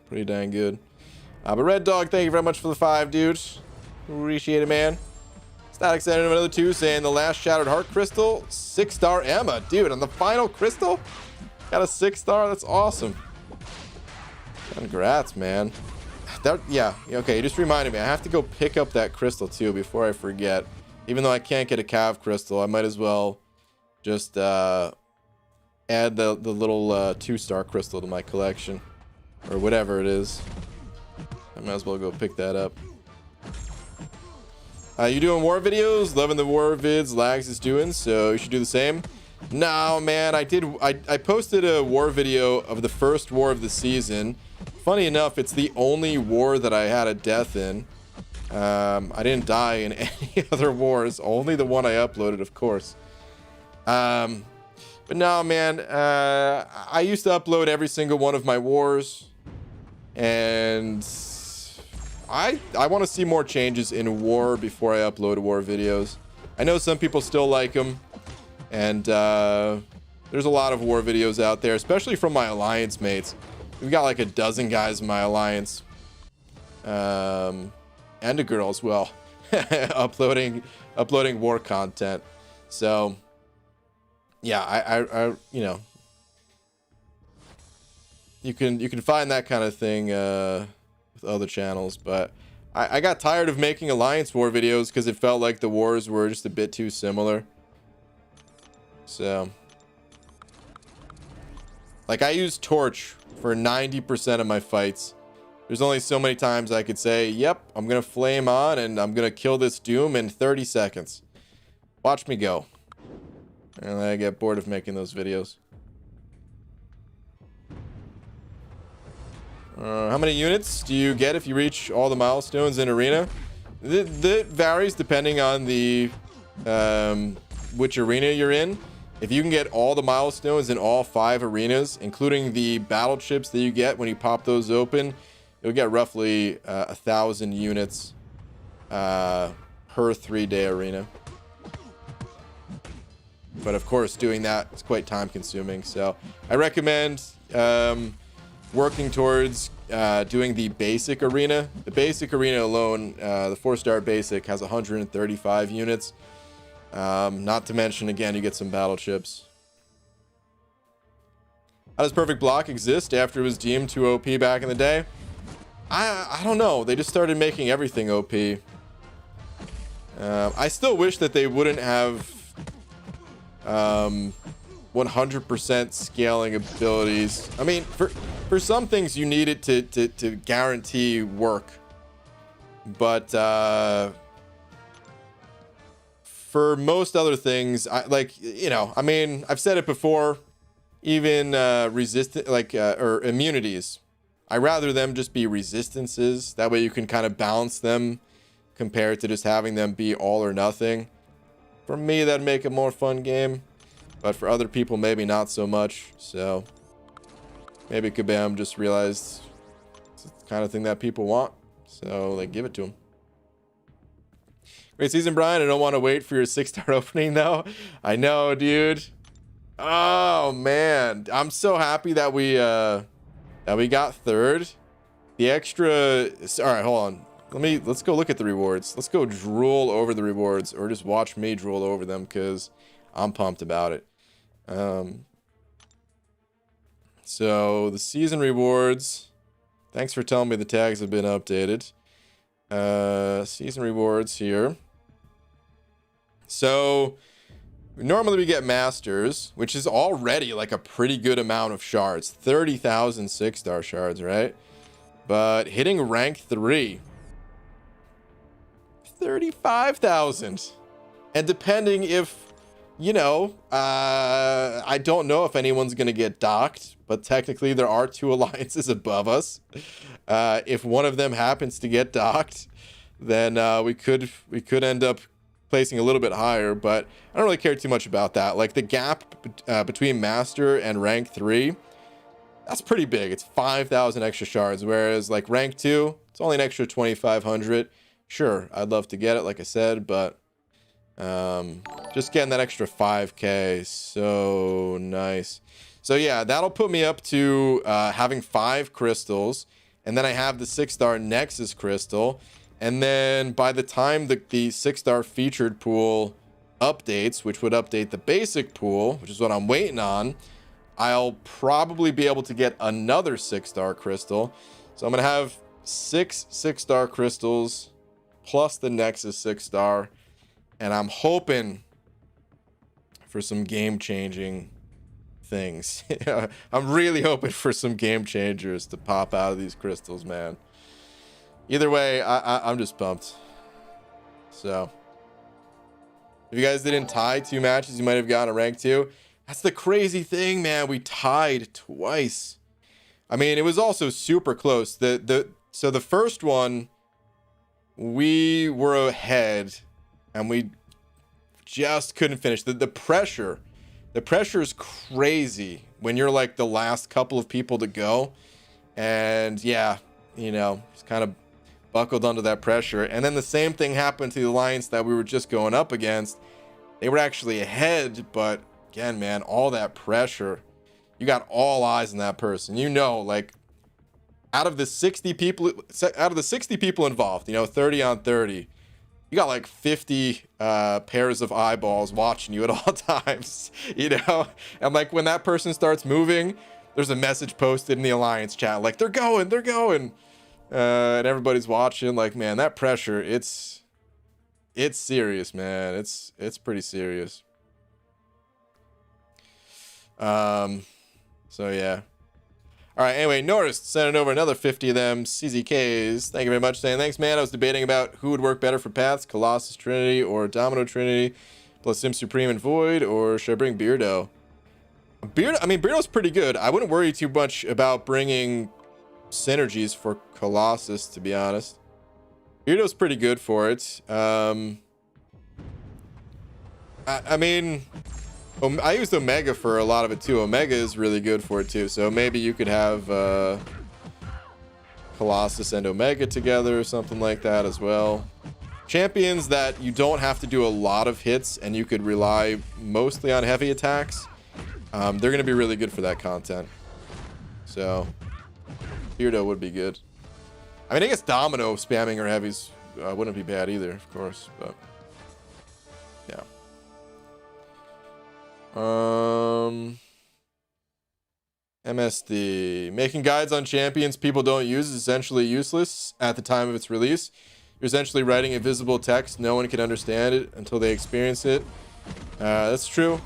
pretty dang good. But Red Dog, thank you very much for the 5, dude. Appreciate it, man. Static sending him another 2, saying the last Shattered Heart Crystal, 6-star Emma. Dude, on the final crystal, got a 6-star. That's awesome. Congrats, man. Yeah, okay, you just reminded me. I have to go pick up that crystal, too, before I forget. Even though I can't get a Cav crystal, I might as well just add the little 2-star crystal to my collection. Or whatever it is. I might as well go pick that up. You doing war videos? Loving the war vids Lags is doing, so you should do the same. No, man, I posted a war video of the first war of the season. Funny enough, it's the only war that I had a death in. I didn't die in any other wars, only the one I uploaded, of course. But no, man, I used to upload every single one of my wars, and I want to see more changes in war before I upload war videos. I know some people still like them, and there's a lot of war videos out there, especially from my alliance mates. We've got like a dozen guys in my alliance, and a girl as well, uploading war content. So yeah, I you know, you can find that kind of thing with other channels, but I got tired of making alliance war videos because it felt like the wars were just a bit too similar. So like I use Torch for 90% of my fights. There's only so many times I could say, yep, I'm gonna flame on and I'm gonna kill this Doom in 30 seconds. Watch me go. And I get bored of making those videos. How many units do you get if you reach all the milestones in Arena? That varies depending on the which arena you're in. If you can get all the milestones in all 5 arenas, including the battle chips that you get when you pop those open, you'll get roughly 1,000 units per 3-day arena. But of course, doing that is quite time consuming. So I recommend working towards doing the basic arena. The basic arena alone, the 4-star basic, has 135 units. Not to mention, again, you get some battle chips. How does Perfect Block exist after it was deemed too OP back in the day? I don't know. They just started making everything OP. I still wish that they wouldn't have 100% scaling abilities. I mean, for some things you need it to guarantee work, but for most other things, I mean, I've said it before, even resistant, or immunities, I rather them just be resistances. That way you can kind of balance them compared to just having them be all or nothing. For me, that'd make a more fun game, but for other people, maybe not so much. So maybe Kabam just realized it's the kind of thing that people want, so they give it to him. Great season, Brian. I don't want to wait for your 6-star opening, though. I know, dude. Oh man, I'm so happy that we got 3rd. The extra. All right, hold on. Let's go look at the rewards. Let's go drool over the rewards, or just watch me drool over them, because I'm pumped about it. So the season rewards. Thanks for telling me the tags have been updated. Season rewards here. So normally we get masters, which is already like a pretty good amount of shards. 30,000 6-star shards, right? But hitting rank 3, 35,000. And depending if you know, I don't know if anyone's going to get docked, but technically there are 2 alliances above us. If one of them happens to get docked, then we could end up placing a little bit higher, but I don't really care too much about that. Like the gap between Master and rank 3, that's pretty big. It's 5,000 extra shards, whereas like rank 2, it's only an extra 2,500. Sure, I'd love to get it, like I said, but just getting that extra 5k, so nice. So yeah, that'll put me up to having 5 crystals, and then I have the 6-star Nexus crystal, and then by the time the 6-star featured pool updates, which would update the basic pool, which is what I'm waiting on, I'll probably be able to get another 6-star crystal. So I'm gonna have 6 6-star crystals plus the Nexus 6-star. And I'm hoping for some game-changing things. I'm really hoping for some game changers to pop out of these crystals, man. Either way, I'm just pumped. So, if you guys didn't tie 2 matches, you might have gotten a rank 2. That's the crazy thing, man. We tied twice. I mean, it was also super close. So the first one, we were ahead. And we just couldn't finish. The pressure is crazy when you're like the last couple of people to go. And yeah, you know, just kind of buckled under that pressure. And then the same thing happened to the alliance that we were just going up against. They were actually ahead, but again, man, all that pressure. You got all eyes on that person. You know, like out of the 60 people involved, you know, 30 on 30. You got like 50 pairs of eyeballs watching you at all times, you know? And like when that person starts moving, there's a message posted in the alliance chat like they're going. And everybody's watching. Like, man, that pressure, it's serious, man. It's pretty serious. So yeah. All right, anyway, Norris sending over another 50 of them CZKs. Thank you very much. Saying, thanks, man. I was debating about who would work better for paths, Colossus Trinity or Domino Trinity, plus Sim Supreme and Void, or should I bring Beardo? Beardo's pretty good. I wouldn't worry too much about bringing synergies for Colossus, to be honest. Beardo's pretty good for it. I mean... I used Omega for a lot of it too. Omega is really good for it too. So maybe you could have Colossus and Omega together or something like that as well. Champions that you don't have to do a lot of hits and you could rely mostly on heavy attacks. They're going to be really good for that content. So Beardo would be good. I mean, I guess Domino spamming her heavies wouldn't be bad either, of course. But yeah. MSD. Making guides on champions people don't use is essentially useless at the time of its release. You're essentially writing invisible text. No one can understand it until they experience it. That's true.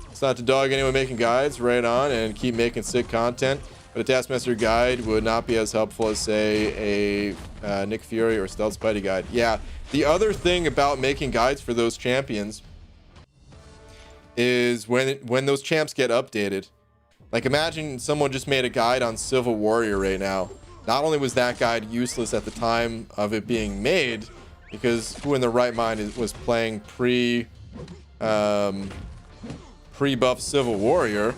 It's not to dog anyone making guides. Right on and keep making sick content. But a Taskmaster guide would not be as helpful as, say, a Nick Fury or Stealth Spidey guide. Yeah. The other thing about making guides for those champions is when those champs get updated. Like, imagine someone just made a guide on Civil Warrior right now. Not only was that guide useless at the time of it being made, because who in their right mind was playing pre-buff Civil Warrior?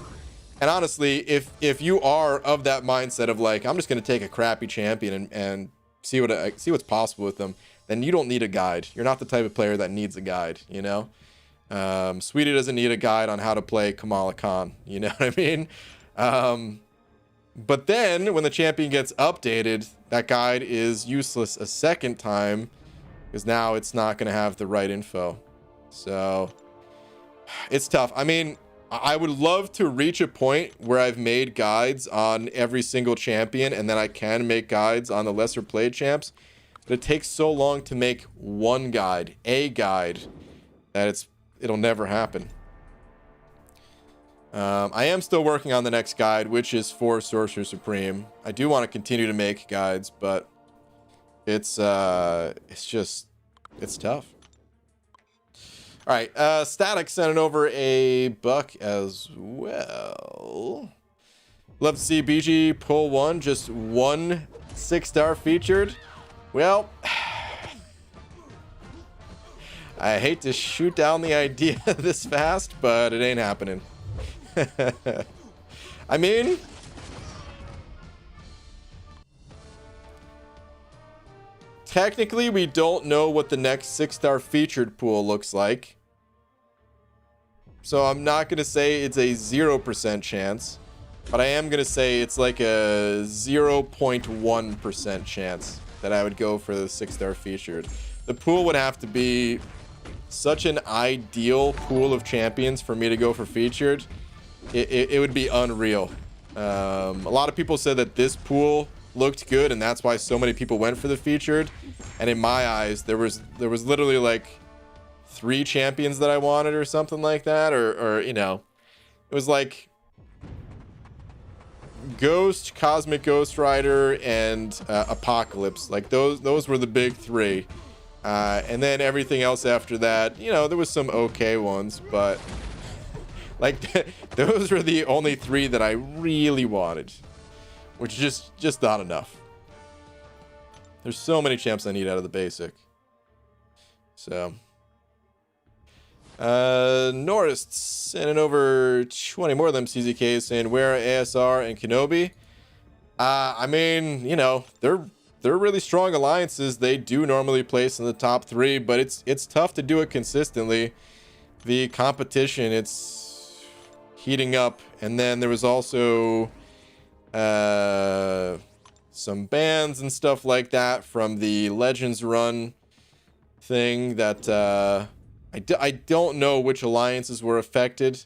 And honestly, if you are of that mindset of like, I'm just going to take a crappy champion and see what's possible with them, then you don't need a guide. You're not the type of player that needs a guide, you know? Sweetie doesn't need a guide on how to play Kamala Khan, you know what I mean? But then when the champion gets updated, that guide is useless a second time because now it's not going to have the right info. So it's tough. I mean, I would love to reach a point where I've made guides on every single champion and then I can make guides on the lesser played champs, but it takes so long to make one guide, a guide, that it'll never happen. I am still working on the next guide, which is for Sorcerer Supreme. I do want to continue to make guides, but it's tough. All right, Static sending over a buck as well. Love to see BG pull one, just one 6-star featured. Well, I hate to shoot down the idea this fast, but it ain't happening. I mean, technically, we don't know what the next 6-star featured pool looks like. So I'm not going to say it's a 0% chance, but I am going to say it's like a 0.1% chance that I would go for the 6-star featured. The pool would have to be such an ideal pool of champions for me to go for featured. It would be unreal. A lot of people said that this pool looked good, and that's why so many people went for the featured. And in my eyes, there was literally like 3 champions that I wanted or something like that, or you know, it was like Ghost, Cosmic Ghost Rider, and Apocalypse. Like those were the big 3. And then everything else after that, you know, there was some okay ones, but like those were the only 3 that I really wanted, which is just not enough. There's so many champs I need out of the basic. So Norris sending over 20 more of them CZKs saying where ASR and Kenobi. I mean, you know, they're really strong alliances. They do normally place in the top 3, but it's tough to do it consistently. The competition, it's heating up. And then there was also some bans and stuff like that from the Legends run thing that I don't know which alliances were affected.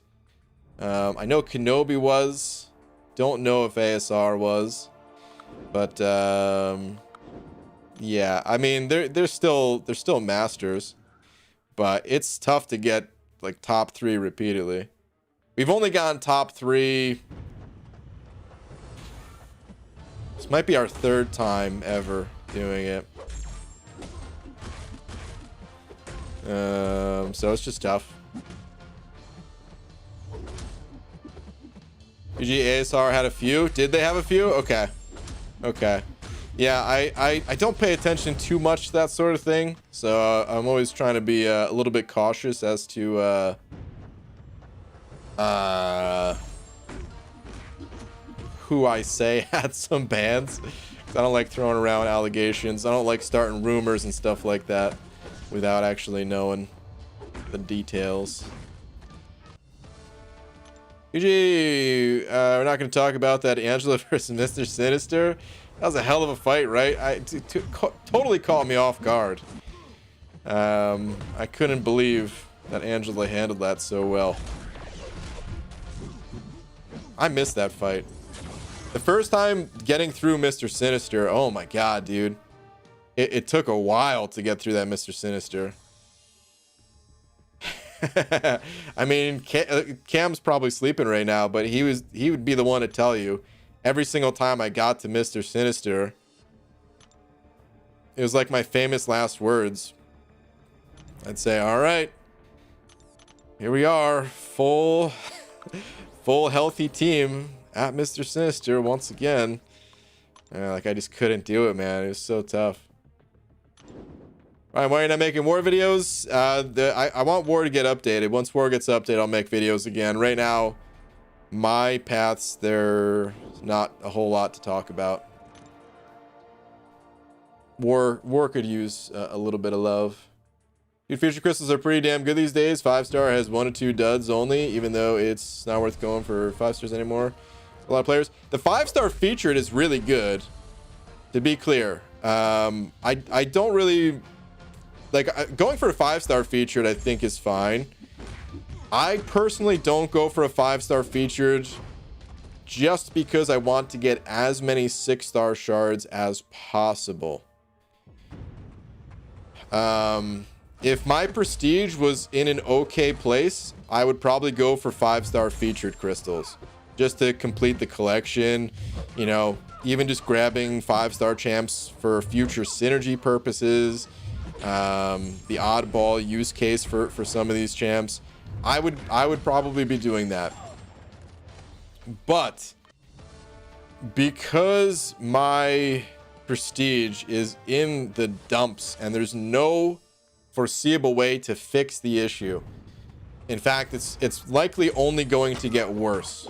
I know Kenobi was. Don't know if ASR was. But yeah, I mean they're still masters, but it's tough to get like top 3 repeatedly. We've only gotten top 3. This might be our 3rd time ever doing it. So it's just tough. UG ASR had a few. Did they have a few? Okay. Okay. Yeah, I don't pay attention too much to that sort of thing, so I'm always trying to be a little bit cautious as to who I say had some bans. I don't like throwing around allegations. I don't like starting rumors and stuff like that without actually knowing the details. UG, we're not going to talk about that Angela versus Mr. Sinister. That was a hell of a fight, right? Totally caught me off guard. I couldn't believe that Angela handled that so well. I missed that fight. The first time getting through Mr. Sinister, oh my god, dude. It took a while to get through that Mr. Sinister. I mean, Cam's probably sleeping right now, but he would be the one to tell you. Every single time I got to Mr. Sinister, it was like my famous last words. I'd say, all right, here we are, full healthy team at Mr. Sinister once again. Like I just couldn't do it, man. It was so tough. All right, why are you not making war videos? I want war to get updated. Once war gets updated, I'll make videos again. Right now, my paths, there's not a whole lot to talk about. War could use a little bit of love. Dude, future crystals are pretty damn good these days. 5-star has 1 or 2 duds only, even though it's not worth going for 5 stars anymore. A lot of players. The 5-star featured is really good, to be clear. I don't really like going for a 5-star featured. I think is fine. I personally don't go for a 5-star featured just because I want to get as many 6-star shards as possible. If my prestige was in an okay place, I would probably go for 5-star featured crystals just to complete the collection. You know, even just grabbing 5-star champs for future synergy purposes. the oddball use case for some of these champs, I would probably be doing that. But because my prestige is in the dumps and there's no foreseeable way to fix the issue, in fact, it's likely only going to get worse.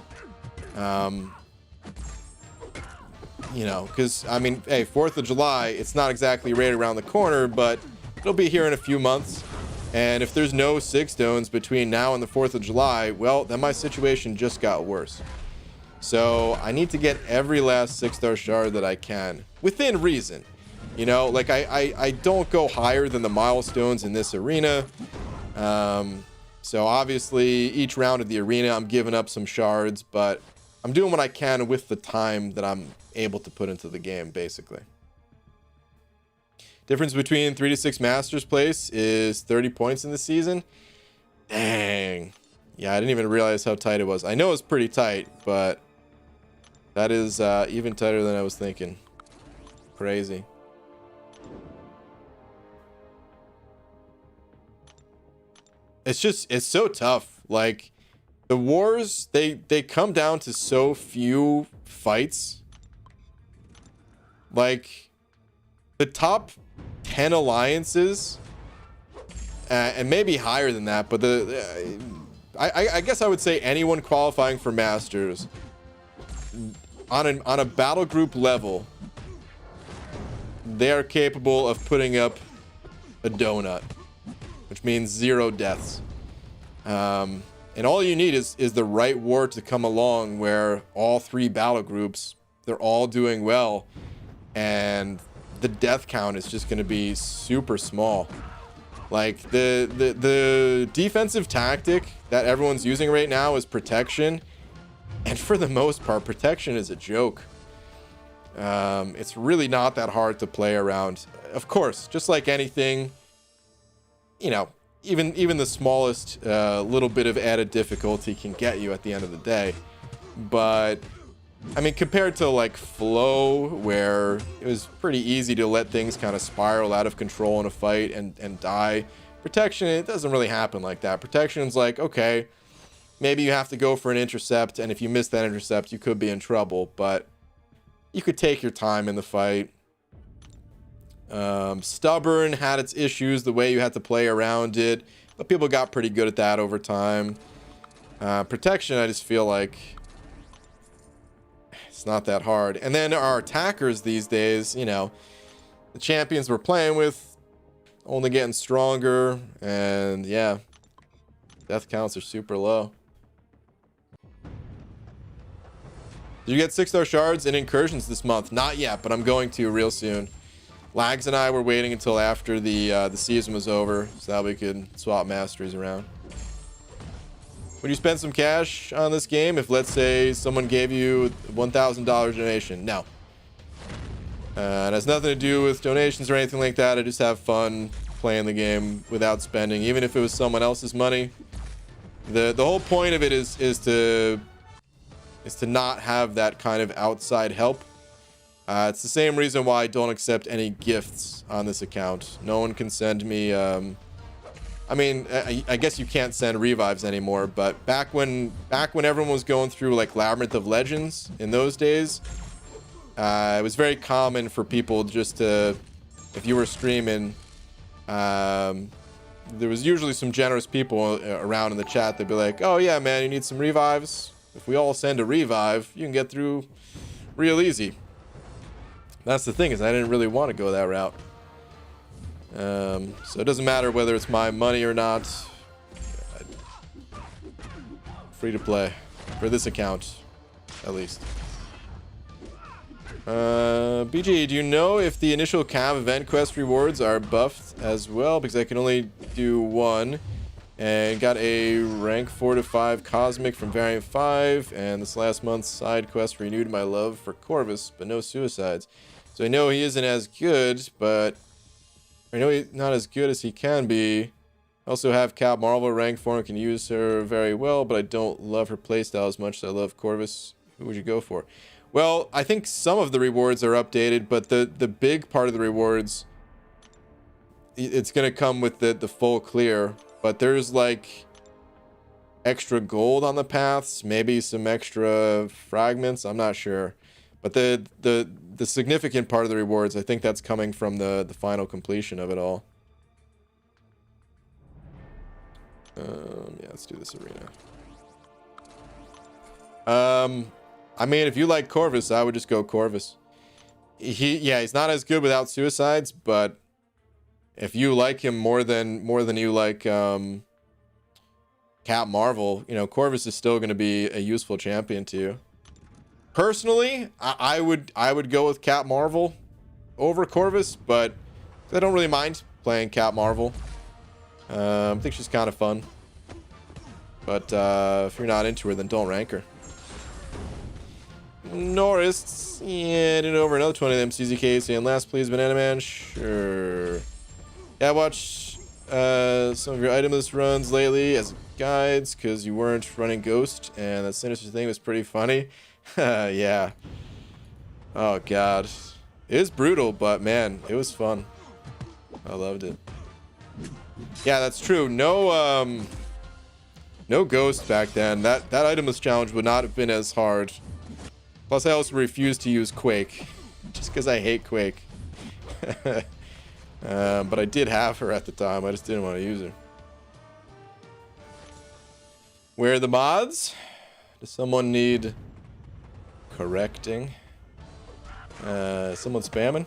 You know, because I mean, hey, 4th of July, it's not exactly right around the corner, but it'll be here in a few months. And if there's no 6 stones between now and the 4th of July, well, then my situation just got worse. So I need to get every last 6-star shard that I can within reason. You know, like I don't go higher than the milestones in this arena. So obviously each round of the arena, I'm giving up some shards, but I'm doing what I can with the time that I'm able to put into the game, basically. Difference between 3 to 6 Masters place is 30 points in the season. Dang. Yeah, I didn't even realize how tight it was. I know it's pretty tight, but that is even tighter than I was thinking. Crazy. It's so tough. Like, the wars, they come down to so few fights. Like, the top 10 alliances, and maybe higher than that, but I guess I would say anyone qualifying for Masters on a battle group level, they are capable of putting up a donut, which means 0 deaths. And all you need is the right war to come along where all 3 battle groups, they're all doing well, and the death count is just going to be super small. Like, the defensive tactic that everyone's using right now is protection, and for the most part, protection is a joke. It's really not that hard to play around. Of course, just like anything, you know, even the smallest little bit of added difficulty can get you at the end of the day. But I mean, compared to like Flow, where it was pretty easy to let things kind of spiral out of control in a fight and die, protection, it doesn't really happen like that. Protection's like, okay, maybe you have to go for an intercept, and if you miss that intercept, you could be in trouble, but you could take your time in the fight. Stubborn had its issues, the way you had to play around it, but people got pretty good at that over time. Protection, I just feel like it's not that hard. And then our attackers these days, you know, the champions we're playing with only getting stronger, and yeah, death counts are super low. Did you get 6-star shards in Incursions this month? Not yet, but I'm going to real soon. Lags and I were waiting until after the season was over so that we could swap masteries around. Would you spend some cash on this game if, let's say, someone gave you $1,000 donation? No. It has nothing to do with donations or anything like that. I just have fun playing the game without spending, even if it was someone else's money. The whole point of it is to not have that kind of outside help. It's the same reason why I don't accept any gifts on this account. No one can send me I mean, I guess you can't send revives anymore, but back when everyone was going through like Labyrinth of Legends in those days, it was very common for people just to, if you were streaming, there was usually some generous people around in the chat. They'd be like, oh yeah, man, you need some revives? If we all send a revive, you can get through real easy. That's the thing, is I didn't really want to go that route. So it doesn't matter whether it's my money or not. Free to play for this account, at least. BG, do you know if the initial Cav event quest rewards are buffed as well? Because I can only do one, and got a rank 4 to 5 cosmic from variant 5, and this last month's side quest renewed my love for Corvus, but no suicides. So I know he isn't as good, but I know he's not as good as he can be. I also have Cap Marvel rank 4 and can use her very well, but I don't love her playstyle as much as I love Corvus. Who would you go for? Well, I think some of the rewards are updated, but the big part of the rewards it's gonna come with the full clear, but there's like extra gold on the paths, maybe some extra fragments, I'm not sure. But the significant part of the rewards, I think that's coming from the final completion of it all. Yeah, let's do this arena. I mean, if you like Corvus, I would just go Corvus. He's not as good without suicides, but if you like him more than you like Cap Marvel, you know, Corvus is still going to be a useful champion to you. Personally, I would go with Cap Marvel over Corvus, but I don't really mind playing Cap Marvel. I think she's kind of fun. But if you're not into her, then don't rank her. Norris, yeah, did over another 20 of them. CZK saying last please, Banana Man. Sure. Yeah, watch some of your itemless runs lately as guides because you weren't running Ghost, and that sinister thing was pretty funny. Yeah. Oh god, it was brutal, but man, it was fun. I loved it. Yeah, that's true. No Ghost back then. That itemless challenge would not have been as hard. Plus, I also refused to use Quake, just because I hate Quake. But I did have her at the time. I just didn't want to use her. Where are the mods? Does someone need correcting? Someone spamming?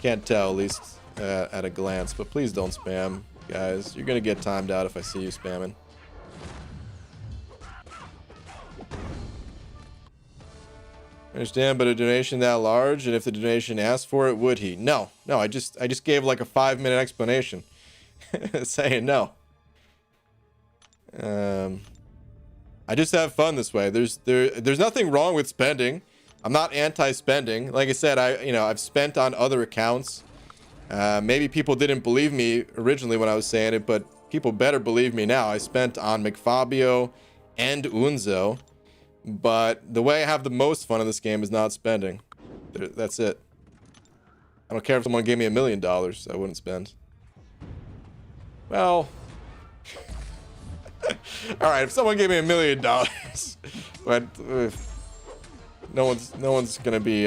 Can't tell, at least at a glance, but please don't spam, guys. You're gonna get timed out if I see you spamming. Understand, but a donation that large, and if the donation asked for it, would he? No, I just gave like a 5-minute explanation, saying no. I just have fun this way. There's nothing wrong with spending. I'm not anti-spending. Like I said, I've spent on other accounts. Maybe people didn't believe me originally when I was saying it, but people better believe me now. I spent on McFabio and Unzo. But the way I have the most fun in this game is not spending. That's it. I don't care if someone gave me $1 million, I wouldn't spend. Well, all right. If someone gave me $1 million, but no one's gonna be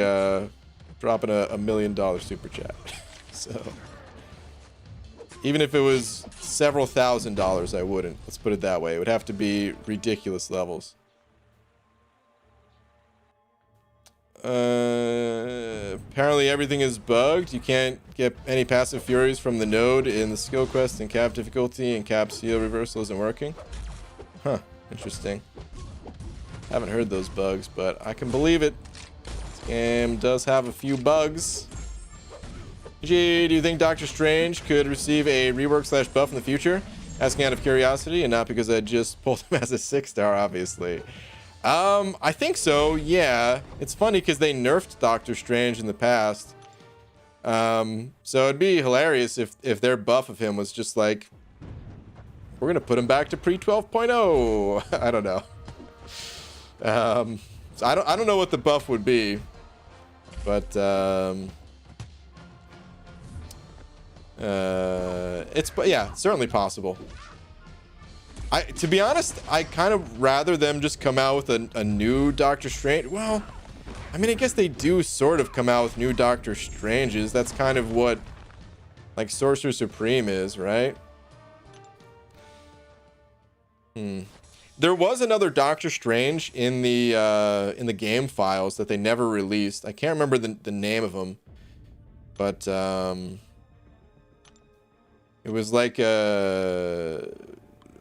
dropping a $1 million super chat. So even if it was several $1,000s, I wouldn't. Let's put it that way. It would have to be ridiculous levels. Apparently everything is bugged. You can't get any passive furies from the node in the skill quest, and cap difficulty and cap seal reversal isn't working. Huh, interesting. Haven't heard those bugs, but I can believe it. This game does have a few bugs. Gee, do you think Doctor Strange could receive a rework / buff in the future? Asking out of curiosity and not because I just pulled him as a 6-star, obviously. I think so, yeah. It's funny because they nerfed Doctor Strange in the past. So it'd be hilarious if their buff of him was just like, we're gonna put him back to pre 12.0. I don't know. So I don't know what the buff would be, but yeah, certainly possible. To be honest, I kind of rather them just come out with a new Doctor Strange. Well, I mean, I guess they do sort of come out with new Doctor Stranges. That's kind of what, like, Sorcerer Supreme is, right? There was another Doctor Strange in the game files that they never released. I can't remember the name of him, but it was like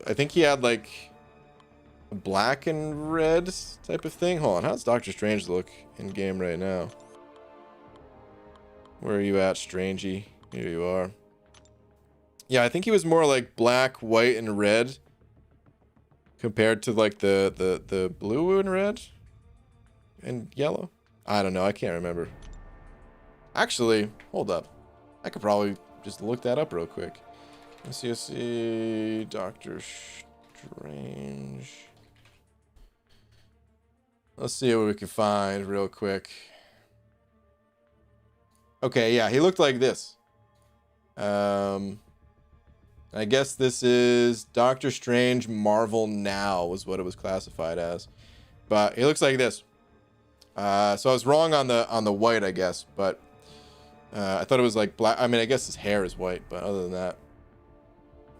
I think he had like a black and red type of thing. Hold on, how's Doctor Strange look in game right now? Where are you at, Strangey? Here you are. Yeah, I think he was more like black, white, and red compared to like the blue and red and yellow. I don't know, I can't remember. Actually, hold up. I could probably just look that up real quick. Let's see, Doctor Strange. Let's see what we can find real quick. Okay, yeah, he looked like this. I guess this is Doctor Strange Marvel Now was what it was classified as. But he looks like this. So I was wrong on the white, I guess, but I thought it was like black. I mean, I guess his hair is white, but other than that,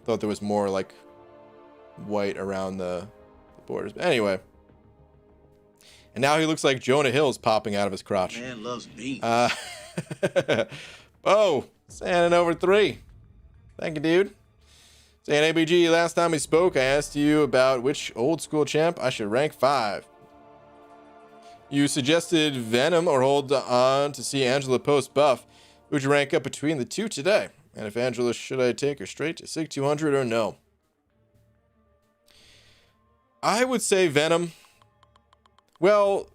I thought there was more like white around the borders. But anyway. And now he looks like Jonah Hill's popping out of his crotch. Man loves beans. Oh, Santa over 3. Thank you, dude. Saying ABG, last time we spoke, I asked you about which old school champ I should rank 5. You suggested Venom or hold on to see Angela post buff. Would you rank up between the two today? And if Angela, should I take her straight to Sig 200 or no? I would say Venom. Well,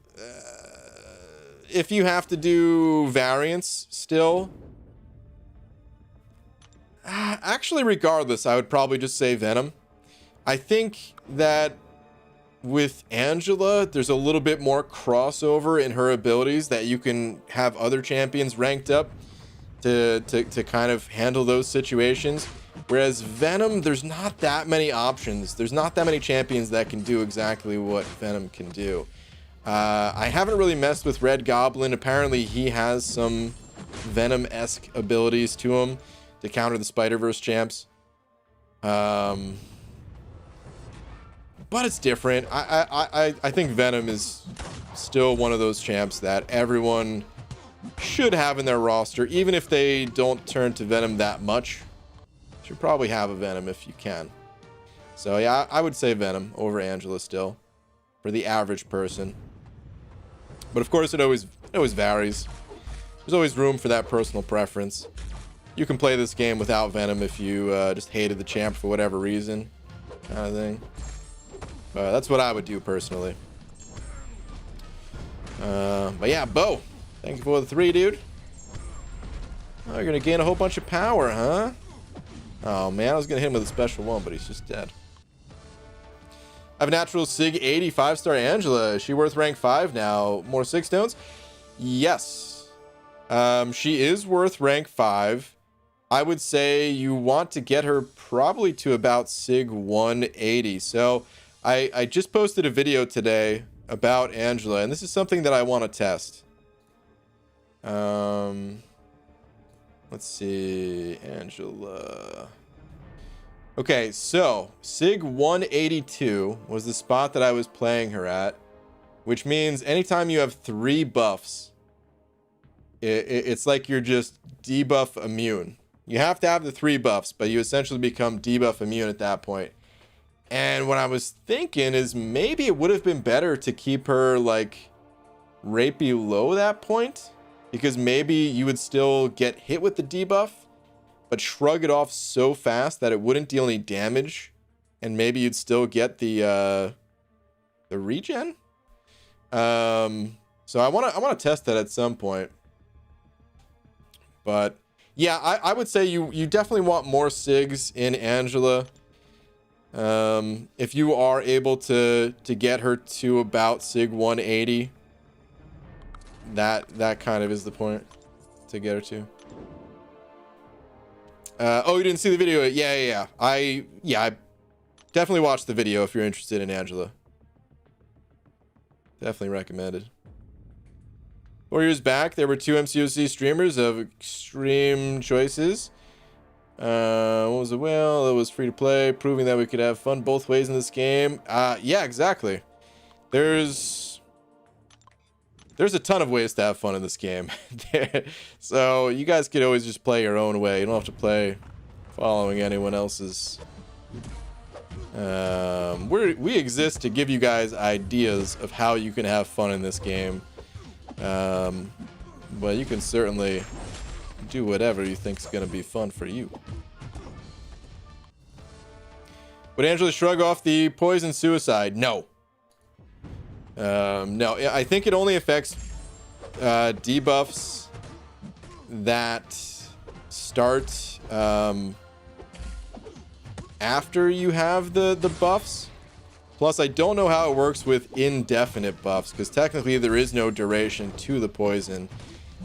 if you have to do variants still, actually, regardless, I would probably just say Venom. I think that with Angela, there's a little bit more crossover in her abilities that you can have other champions ranked up to kind of handle those situations. Whereas Venom, there's not that many options. There's not that many champions that can do exactly what Venom can do. I haven't really messed with Red Goblin. Apparently, he has some Venom-esque abilities to him to counter the Spider-Verse champs. But it's different. I think Venom is still one of those champs that everyone should have in their roster, even if they don't turn to Venom that much. Should probably have a Venom if you can. So yeah, I would say Venom over Angela still for the average person. But of course, it always varies. There's always room for that personal preference. You can play this game without Venom if you just hated the champ for whatever reason, kind of thing. But that's what I would do personally. But yeah, Bo, thank you for the 3, dude. Oh, you're gonna gain a whole bunch of power, huh? Oh man, I was gonna hit him with a special one, but he's just dead. I have a natural Sig 80 5-star Angela. Is she worth rank 5 now? More Sig stones? Yes. She is worth rank 5. I would say you want to get her probably to about Sig 180. So I just posted a video today about Angela, and this is something that I want to test. Let's see. Angela. Okay, so Sig 182 was the spot that I was playing her at, which means anytime you have 3 buffs, it's like you're just debuff immune. You have to have the 3 buffs, but you essentially become debuff immune at that point. And what I was thinking is maybe it would have been better to keep her like right below that point, because maybe you would still get hit with the debuff, but shrug it off so fast that it wouldn't deal any damage, and maybe you'd still get the regen. So I want to test that at some point. But yeah, I would say you definitely want more Sigs in Angela. If you are able to get her to about Sig 180, that kind of is the point to get her to. Oh, you didn't see the video? Yeah. I definitely watched the video if you're interested in Angela. Definitely recommended. 4 years back, there were 2 MCOC streamers of extreme choices. What was it? Well, it was free to play, proving that we could have fun both ways in this game. Yeah, exactly. There's a ton of ways to have fun in this game. So you guys could always just play your own way. You don't have to play following anyone else's. We exist to give you guys ideas of how you can have fun in this game. But you can certainly do whatever you think is going to be fun for you. Would Angela shrug off the poison suicide? No. No, I think it only affects debuffs that start after you have the buffs. Plus, I don't know how it works with indefinite buffs, because technically there is no duration to the poison.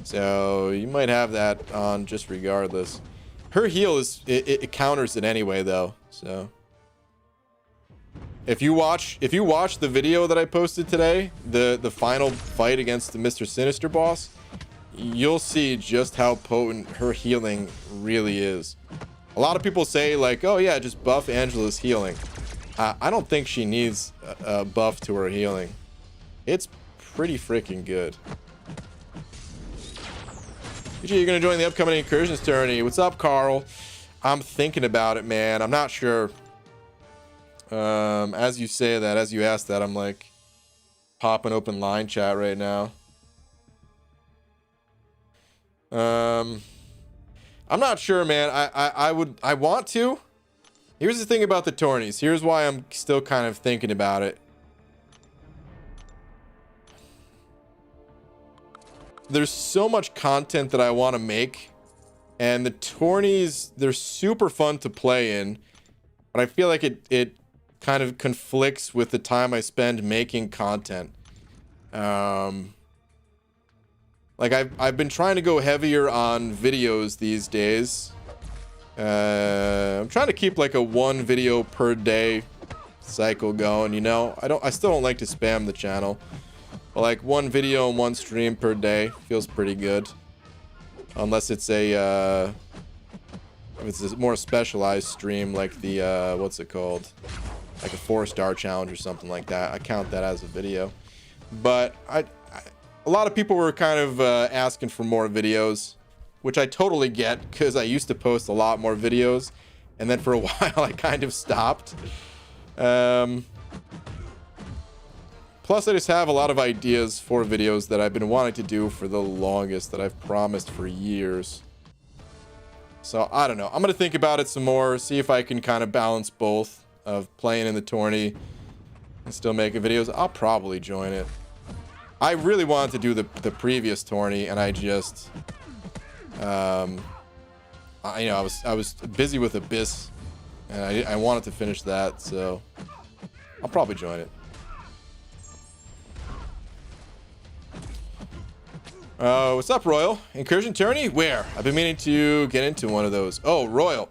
So you might have that on just regardless. Her heal is it counters it anyway though. So if you watch the video that I posted today, the final fight against the Mr. Sinister boss, you'll see just how potent her healing really is. A lot of people say like, oh yeah, just buff Angela's healing. I don't think she needs a buff to her healing. It's pretty freaking good. You're gonna join the upcoming Incursions tourney. What's up, Carl? I'm thinking about it, man. I'm not sure. As you say that, as you ask that, I'm like popping open line chat right now. I'm not sure, man. I want to. Here's the thing about the tourneys. Here's why I'm still kind of thinking about it. There's so much content that I want to make, and the tourneys, they're super fun to play in, but I feel like it kind of conflicts with the time I spend making content. Like I've been trying to go heavier on videos these days. I'm trying to keep like a 1 video per day cycle going, you know. I still don't like to spam the channel. But like 1 video and 1 stream per day feels pretty good. Unless it's a if it's a more specialized stream like the what's it called? Like a 4-star challenge or something like that. I count that as a video. But a lot of people were kind of asking for more videos, which I totally get because I used to post a lot more videos, and then for a while I kind of stopped. Plus, I just have a lot of ideas for videos that I've been wanting to do for the longest, that I've promised for years. So, I don't know. I'm going to think about it some more, see if I can kind of balance both of playing in the tourney and still making videos. I'll probably join it. I really wanted to do the previous tourney, and I just... I was busy with Abyss, and I wanted to finish that, so I'll probably join it. What's up, Royal? Incursion tourney? Where? I've been meaning to get into one of those. Oh, Royal.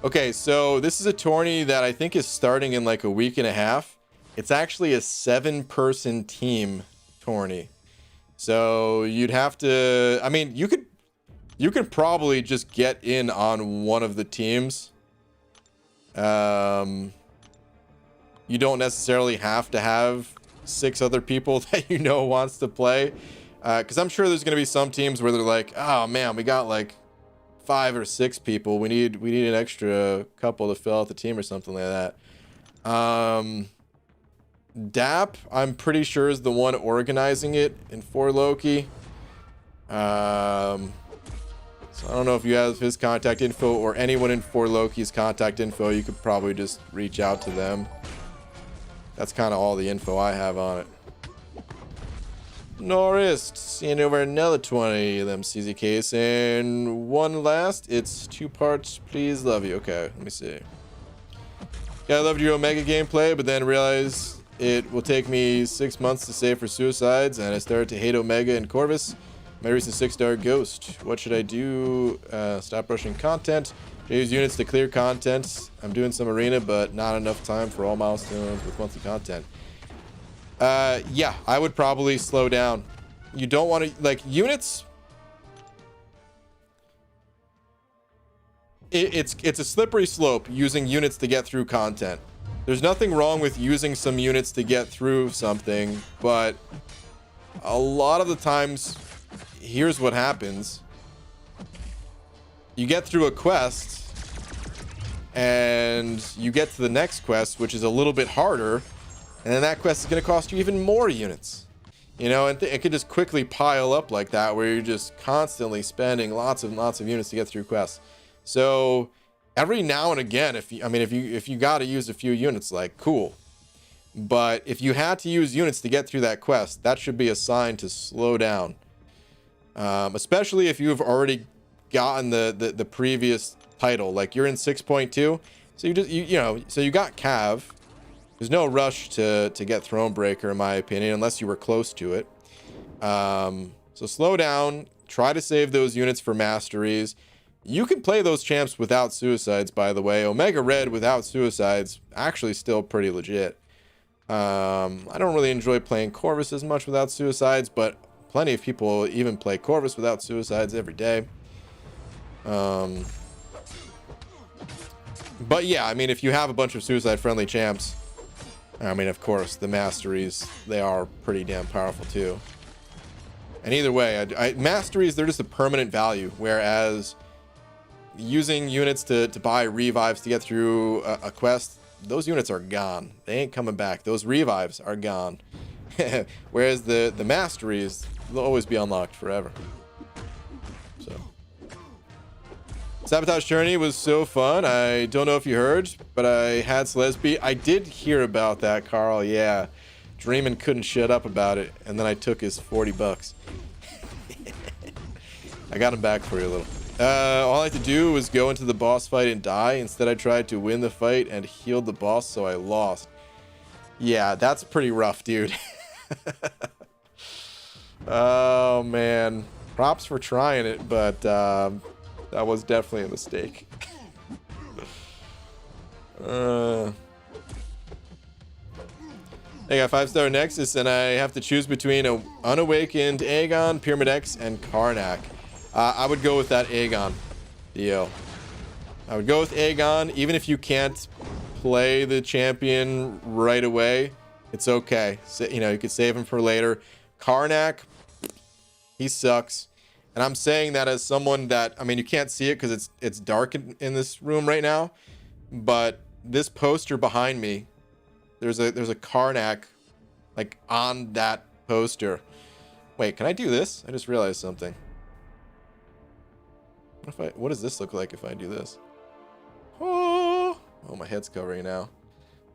Okay, so this is a tourney that I think is starting in like a week and a half. It's actually a 7-person team tourney. So you'd have to... I mean, you could probably just get in on one of the teams. You don't necessarily have to have 6 other people that you know wants to play. Because I'm sure there's going to be some teams where they're like, oh man, we got like 5 or 6 people. We need an extra couple to fill out the team or something like that. DAP, I'm pretty sure, is the one organizing it in 4Loki. So I don't know if you have his contact info or anyone in 4Loki's contact info. You could probably just reach out to them. That's kind of all the info I have on it. Norris, seeing over another 20 of them CZKs, and one last. It's 2 parts, please, love you. Okay, let me see. Yeah, I loved your Omega gameplay, but then realized it will take me 6 months to save for suicides, and I started to hate Omega and Corvus. My recent 6-star ghost. What should I do? Stop rushing content. I use units to clear content. I'm doing some arena, but not enough time for all milestones with monthly content. Yeah, I would probably slow down. You don't want to, like, units. It's a slippery slope using units to get through content. There's nothing wrong with using some units to get through something, but a lot of the times, here's what happens. You get through a quest, and you get to the next quest, which is a little bit harder, and then that quest is going to cost you even more units. You know, and it could just quickly pile up like that, where you're just constantly spending lots of units to get through quests. So every now and again, if you got to use a few units, like, cool. But if you had to use units to get through that quest, that should be a sign to slow down. Especially if you've already gotten the previous title, like you're in 6.2, so you got Cav. There's no rush to get Thronebreaker, in my opinion, unless you were close to it. So slow down, Try to save those units for masteries. You can play those champs without suicides, by the way. Omega Red without suicides, actually still pretty legit. I don't really enjoy playing Corvus as much without suicides, but plenty of people even play Corvus without suicides every day. But yeah, I mean, if you have a bunch of suicide-friendly champs, I mean, of course, the masteries, they are pretty damn powerful too. And either way, masteries, they're just a permanent value, whereas using units to buy revives to get through a quest, those units are gone. They ain't coming back. Those revives are gone. Whereas the masteries, they'll always be unlocked forever. So, Sabotage Journey was so fun. I don't know if you heard, but I had Celeste. I did hear about that, Carl. Yeah. Dreamin' couldn't shut up about it, and then I took his 40 bucks. I got him back for you a little. All I had to do was go into the boss fight and die. Instead, I tried to win the fight and healed the boss, so I lost. Yeah, that's pretty rough, dude. Oh, man. Props for trying it, but that was definitely a mistake. I got 5-star Nexus, and I have to choose between an Unawakened Aegon, Pyramid X, and Karnak. I would go with that Aegon deal. I would go with Aegon, even if you can't play the champion right away. It's okay. So, you know, you could save him for later. Karnak, he sucks. And I'm saying that as someone that, I mean, you can't see it because it's dark in this room right now. But this poster behind me, there's a Karnak, like, on that poster. Wait, can I do this? I just realized something. What does this look like if I do this? Oh, my head's covering now.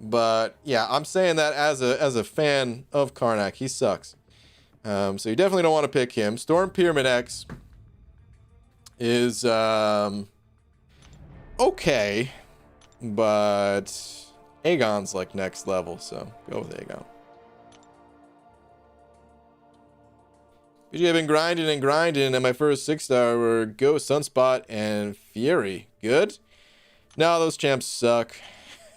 But yeah, I'm saying that as a fan of Karnak, he sucks. So you definitely don't want to pick him. Storm Pyramid X is okay, but Aegon's like next level, so go with Aegon. I've been grinding and grinding, and my first 6-star were Ghost, Sunspot, and Fury. Good? No, those champs suck.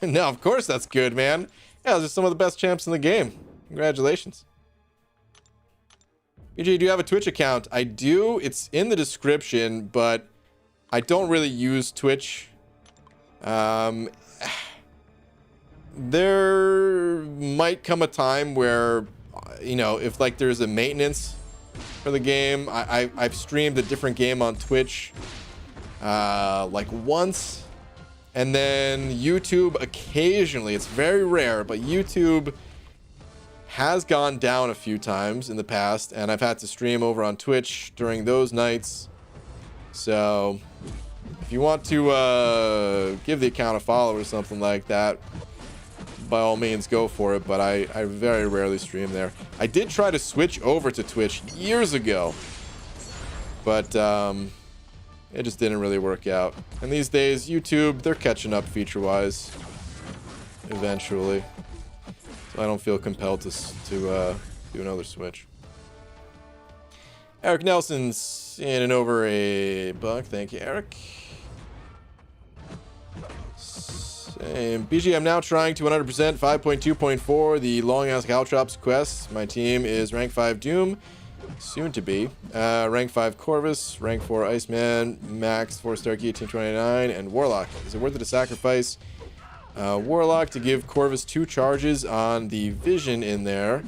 No, of course that's good, man. Yeah, those are some of the best champs in the game. Congratulations. BG, do you have a Twitch account? I do. It's in the description, but I don't really use Twitch. There might come a time where, you know, if like there's a maintenance for the game. I've streamed a different game on Twitch like once, and then YouTube occasionally. It's very rare, but YouTube has gone down a few times in the past, and I've had to stream over on Twitch during those nights. So if you want to give the account a follow or something like that, by all means go for it, but I very rarely stream there. I did try to switch over to Twitch years ago, but it just didn't really work out. And these days, YouTube, they're catching up feature-wise eventually, so I don't feel compelled to do another switch. Eric Nelson's in and over a buck. Thank you, Eric. BG, I'm now trying to 100% 5.2.4 the long-ass Caltrops quest. My team is rank 5 Doom, soon to be. Rank 5 Corvus, rank 4 Iceman, max 4-star Guillotine 29, and Warlock. Is it worth it to sacrifice Warlock to give Corvus 2 charges on the Vision in there?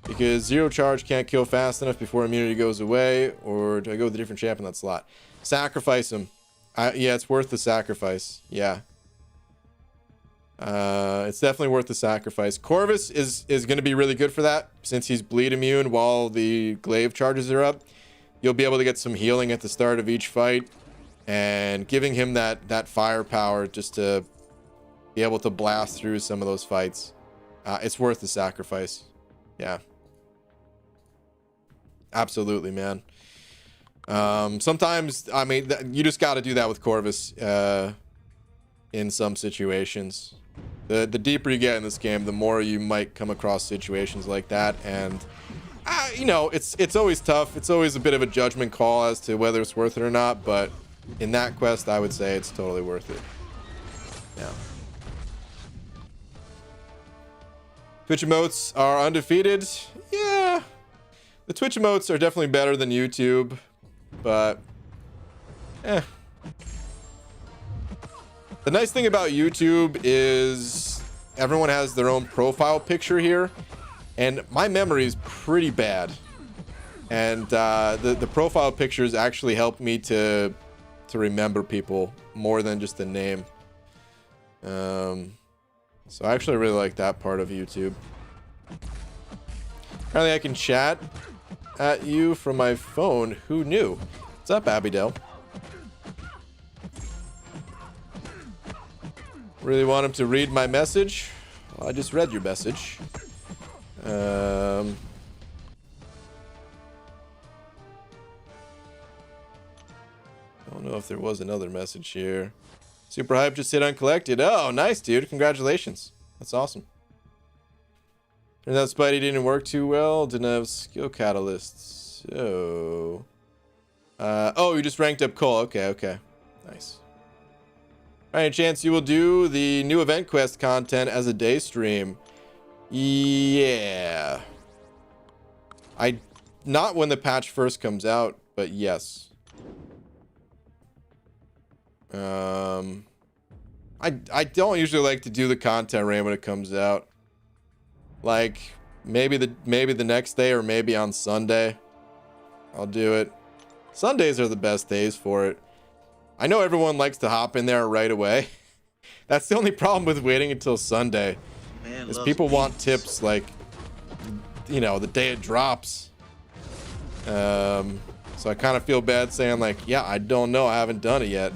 Because 0 charge can't kill fast enough before immunity goes away, or do I go with a different champ in that slot? Sacrifice him. Yeah, it's worth the sacrifice. Yeah. It's definitely worth the sacrifice. Corvus is going to be really good for that, since he's bleed immune while the glaive charges are up. You'll be able to get some healing at the start of each fight, and giving him that firepower just to be able to blast through some of those fights. It's worth the sacrifice. Yeah. Absolutely, man. Sometimes, I mean, you just got to do that with Corvus in some situations. The deeper you get in this game, the more you might come across situations like that, and You know, it's always tough. It's always a bit of a judgment call as to whether it's worth it or not, but in that quest, I would say it's totally worth it. Yeah. Twitch emotes are undefeated. Yeah. The Twitch emotes are definitely better than YouTube, but the nice thing about YouTube is everyone has their own profile picture here, and my memory is pretty bad, and the profile pictures actually help me to remember people more than just the name. So I actually really like that part of YouTube. Apparently I can chat at you from my phone. Who knew? What's up, Abidel? Really want him to read my message? Well, I just read your message. I don't know if there was another message here. Super hype just hit uncollected. Oh, nice, dude. Congratulations. That's awesome. Turns out Spidey didn't work too well. Didn't have skill catalysts. So... oh, you just ranked up Cole. Okay, okay. Nice. Alright, chance you will do the new event quest content as a day stream. Yeah. Not when the patch first comes out, but yes. I don't usually like to do the content raid when it comes out. Like maybe the next day or maybe on Sunday. I'll do it. Sundays are the best days for it. I know everyone likes to hop in there right away. That's the only problem with waiting until Sunday. Man, is people want tips like, you know, the day it drops. So I kind of feel bad saying like, yeah, I don't know, I haven't done it yet.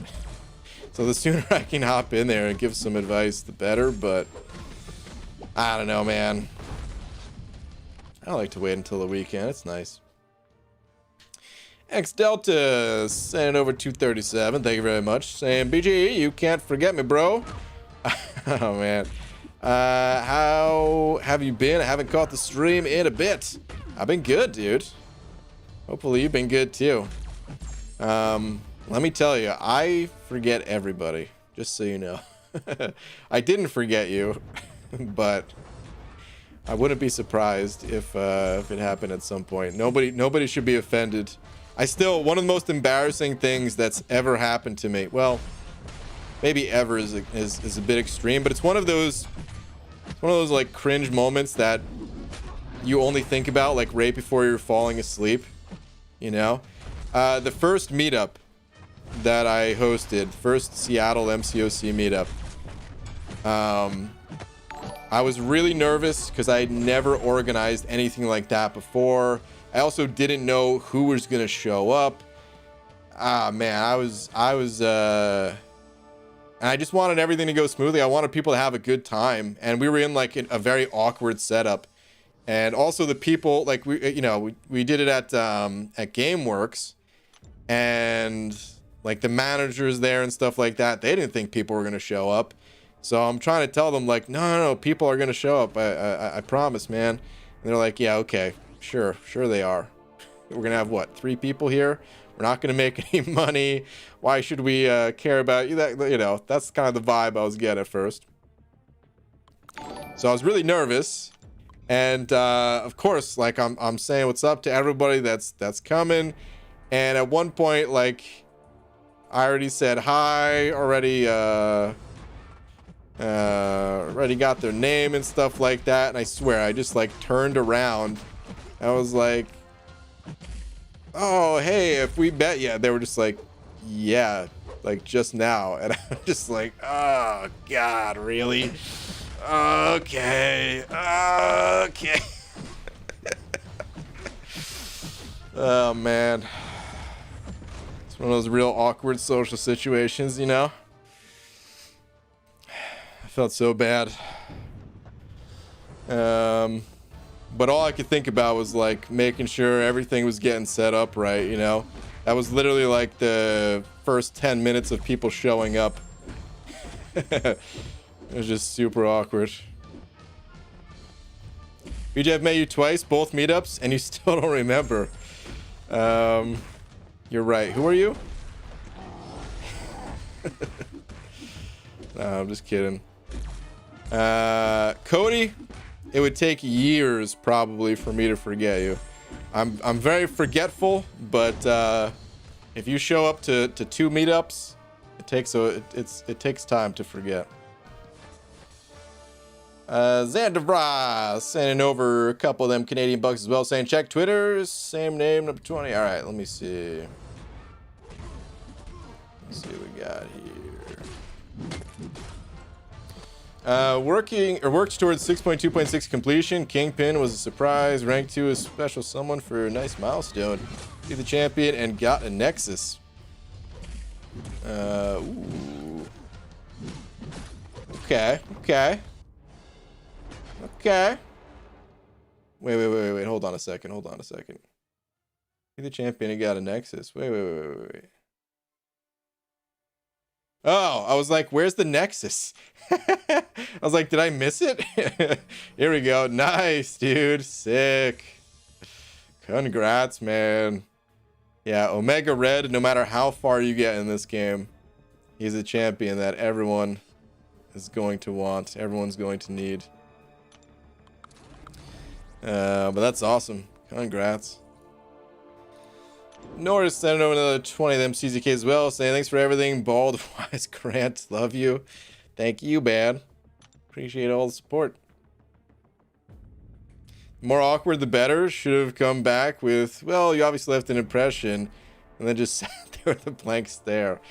So the sooner I can hop in there and give some advice, the better. But I don't know, man. I like to wait until the weekend. It's nice. X Delta sending over 237. Thank you very much. Saying, BG, you can't forget me, bro. Oh man. How have you been? I haven't caught the stream in a bit. I've been good, dude. Hopefully you've been good too. Let me tell you, I forget everybody, just so you know. I didn't forget you, but I wouldn't be surprised if it happened at some point. Nobody should be offended. One of the most embarrassing things that's ever happened to me. Well, maybe ever is a bit extreme, but it's one of those like cringe moments that you only think about like right before you're falling asleep. You know, the first meetup that I hosted, first Seattle MCOC meetup. I was really nervous because I had never organized anything like that before. I also didn't know who was gonna show up. Man, and I just wanted everything to go smoothly. I wanted people to have a good time, and we were in like a very awkward setup. And also the people, like we did it at GameWorks, and like the managers there and stuff like that, they didn't think people were gonna show up. So I'm trying to tell them like, no, people are gonna show up. I promise, man. And they're like, yeah, okay, sure they are. We're gonna have what, 3 people here? We're not gonna make any money. Why should we care about you? That, you know, that's kind of the vibe I was getting at first. So I was really nervous. And of course, like I'm saying what's up to everybody that's coming, and at one point, like I already said hi, already got their name and stuff like that, and I swear I just like turned around. I was like, oh hey, if we bet, yeah, they were just like, yeah, like just now, and I'm just like, oh god, really? Okay. Oh man, it's one of those real awkward social situations, you know. I felt so bad. But all I could think about was like making sure everything was getting set up right, you know. That was literally like the first 10 minutes of people showing up. It was just super awkward. BJ, I've met you twice, both meetups, and you still don't remember. You're right. Who are you? No, I'm just kidding. Cody, it would take years probably for me to forget you. I'm very forgetful, but if you show up to 2 meetups, it takes time to forget. Xandavra sending over a couple of them Canadian bucks as well, saying check Twitter, same name, number 20. All right, let me see. Let's see what we got here. Worked towards 6.2.6 completion. Kingpin was a surprise. Rank 2 is special someone for a nice milestone. Be the champion and got a Nexus. Ooh. Okay. Wait. Hold on a second. Be the champion and got a Nexus. Wait. Oh, I was like, where's the Nexus? I was like, did I miss it? Here we go. Nice, dude. Sick. Congrats, man. Yeah, Omega Red, no matter how far you get in this game, he's a champion that everyone is going to want. Everyone's going to need. But that's awesome. Congrats. Norris sent over another 20 of them CZK as well, saying thanks for everything. Bald, Wise, Grant, love you. Thank you, man. Appreciate all the support. The more awkward, the better. Should have come back with, well, you obviously left an impression, and then just sat there with a blank stare.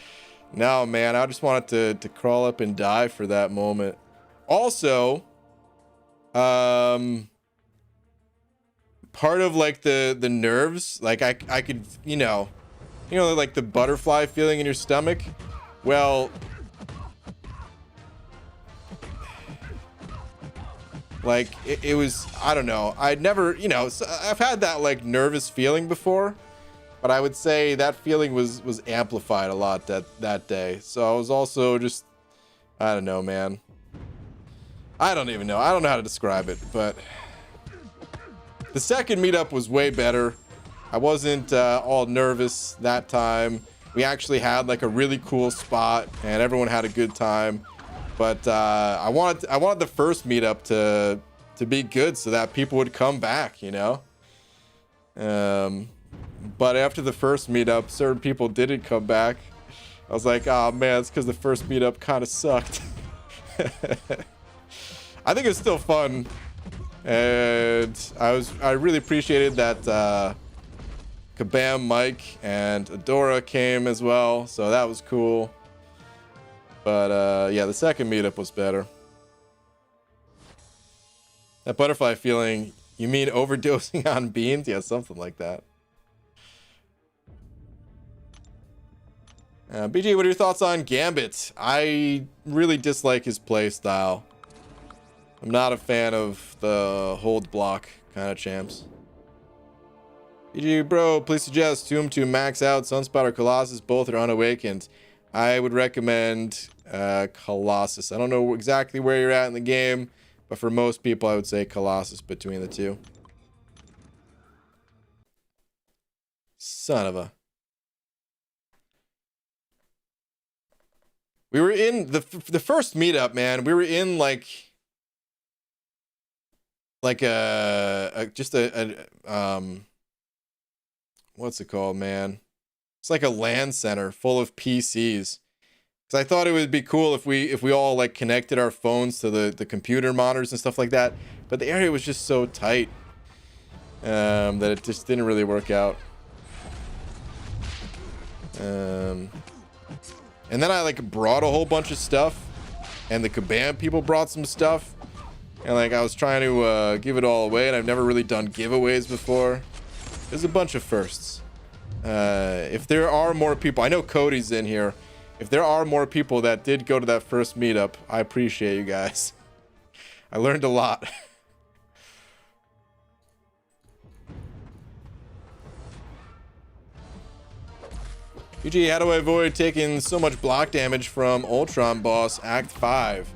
No, man, I just wanted to crawl up and die for that moment. Also, part of like the nerves, like I could, you know like the butterfly feeling in your stomach. Well, like it was, I don't know, I'd never, I've had that like nervous feeling before, but I would say that feeling was amplified a lot that day. So I was also just, I don't know, man. I don't even know. I don't know how to describe it, but the second meetup was way better. I wasn't all nervous that time. We actually had like a really cool spot and everyone had a good time. But I wanted the first meetup to be good so that people would come back, But after the first meetup, certain people didn't come back. I was like, oh man, it's because the first meetup kind of sucked. I think it's still fun. And I really appreciated that Kabam, Mike, and Adora came as well, so that was cool. But yeah, the second meetup was better. That butterfly feeling, you mean overdosing on beans? Yeah, something like that. BG, what are your thoughts on Gambit? I really dislike his play style. I'm not a fan of the hold block kind of champs. BG, bro, please suggest Tomb to max out Sunspot or Colossus. Both are unawakened. I would recommend Colossus. I don't know exactly where you're at in the game, but for most people, I would say Colossus between the two. Son of a... We were in the first meetup, man. We were in like just a what's it called, man? It's like a LAN center full of PCs. Because I thought it would be cool if we all like connected our phones to the computer monitors and stuff like that. But the area was just so tight that it just didn't really work out. And then I like brought a whole bunch of stuff, and the Kabam people brought some stuff, and like I was trying to give it all away, and I've never really done giveaways before. There's a bunch of firsts. If there are more people, I know Cody's in here. If there are more people that did go to that first meetup, I appreciate you guys. I learned a lot. UG, how do I avoid taking so much block damage from Ultron Boss Act 5?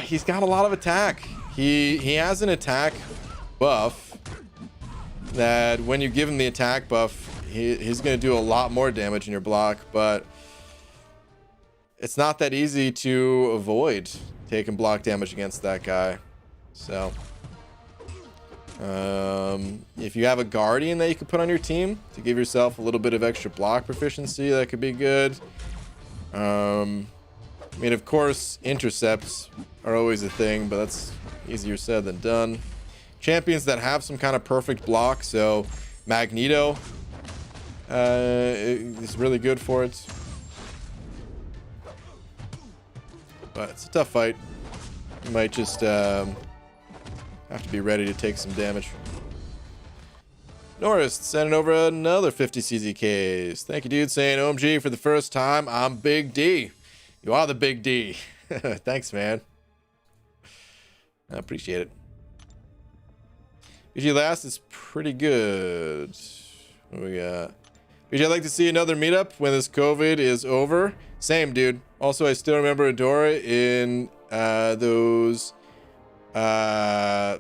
He's got a lot of attack. He has an attack buff that when you give him the attack buff, he's going to do a lot more damage in your block, but it's not that easy to avoid taking block damage against that guy. So if you have a guardian that you could put on your team to give yourself a little bit of extra block proficiency, that could be good. I mean, of course, intercepts are always a thing, but that's easier said than done. Champions that have some kind of perfect block, so Magneto is really good for it. But it's a tough fight. You might just have to be ready to take some damage. Norris sending over another 50 CZKs. Thank you, dude, saying OMG for the first time. I'm Big D. You are the Big D. Thanks, man. I appreciate it. BG last is pretty good. What do we got? BG, I'd like to see another meetup when this COVID is over. Same, dude. Also, I still remember Adora in those yeah,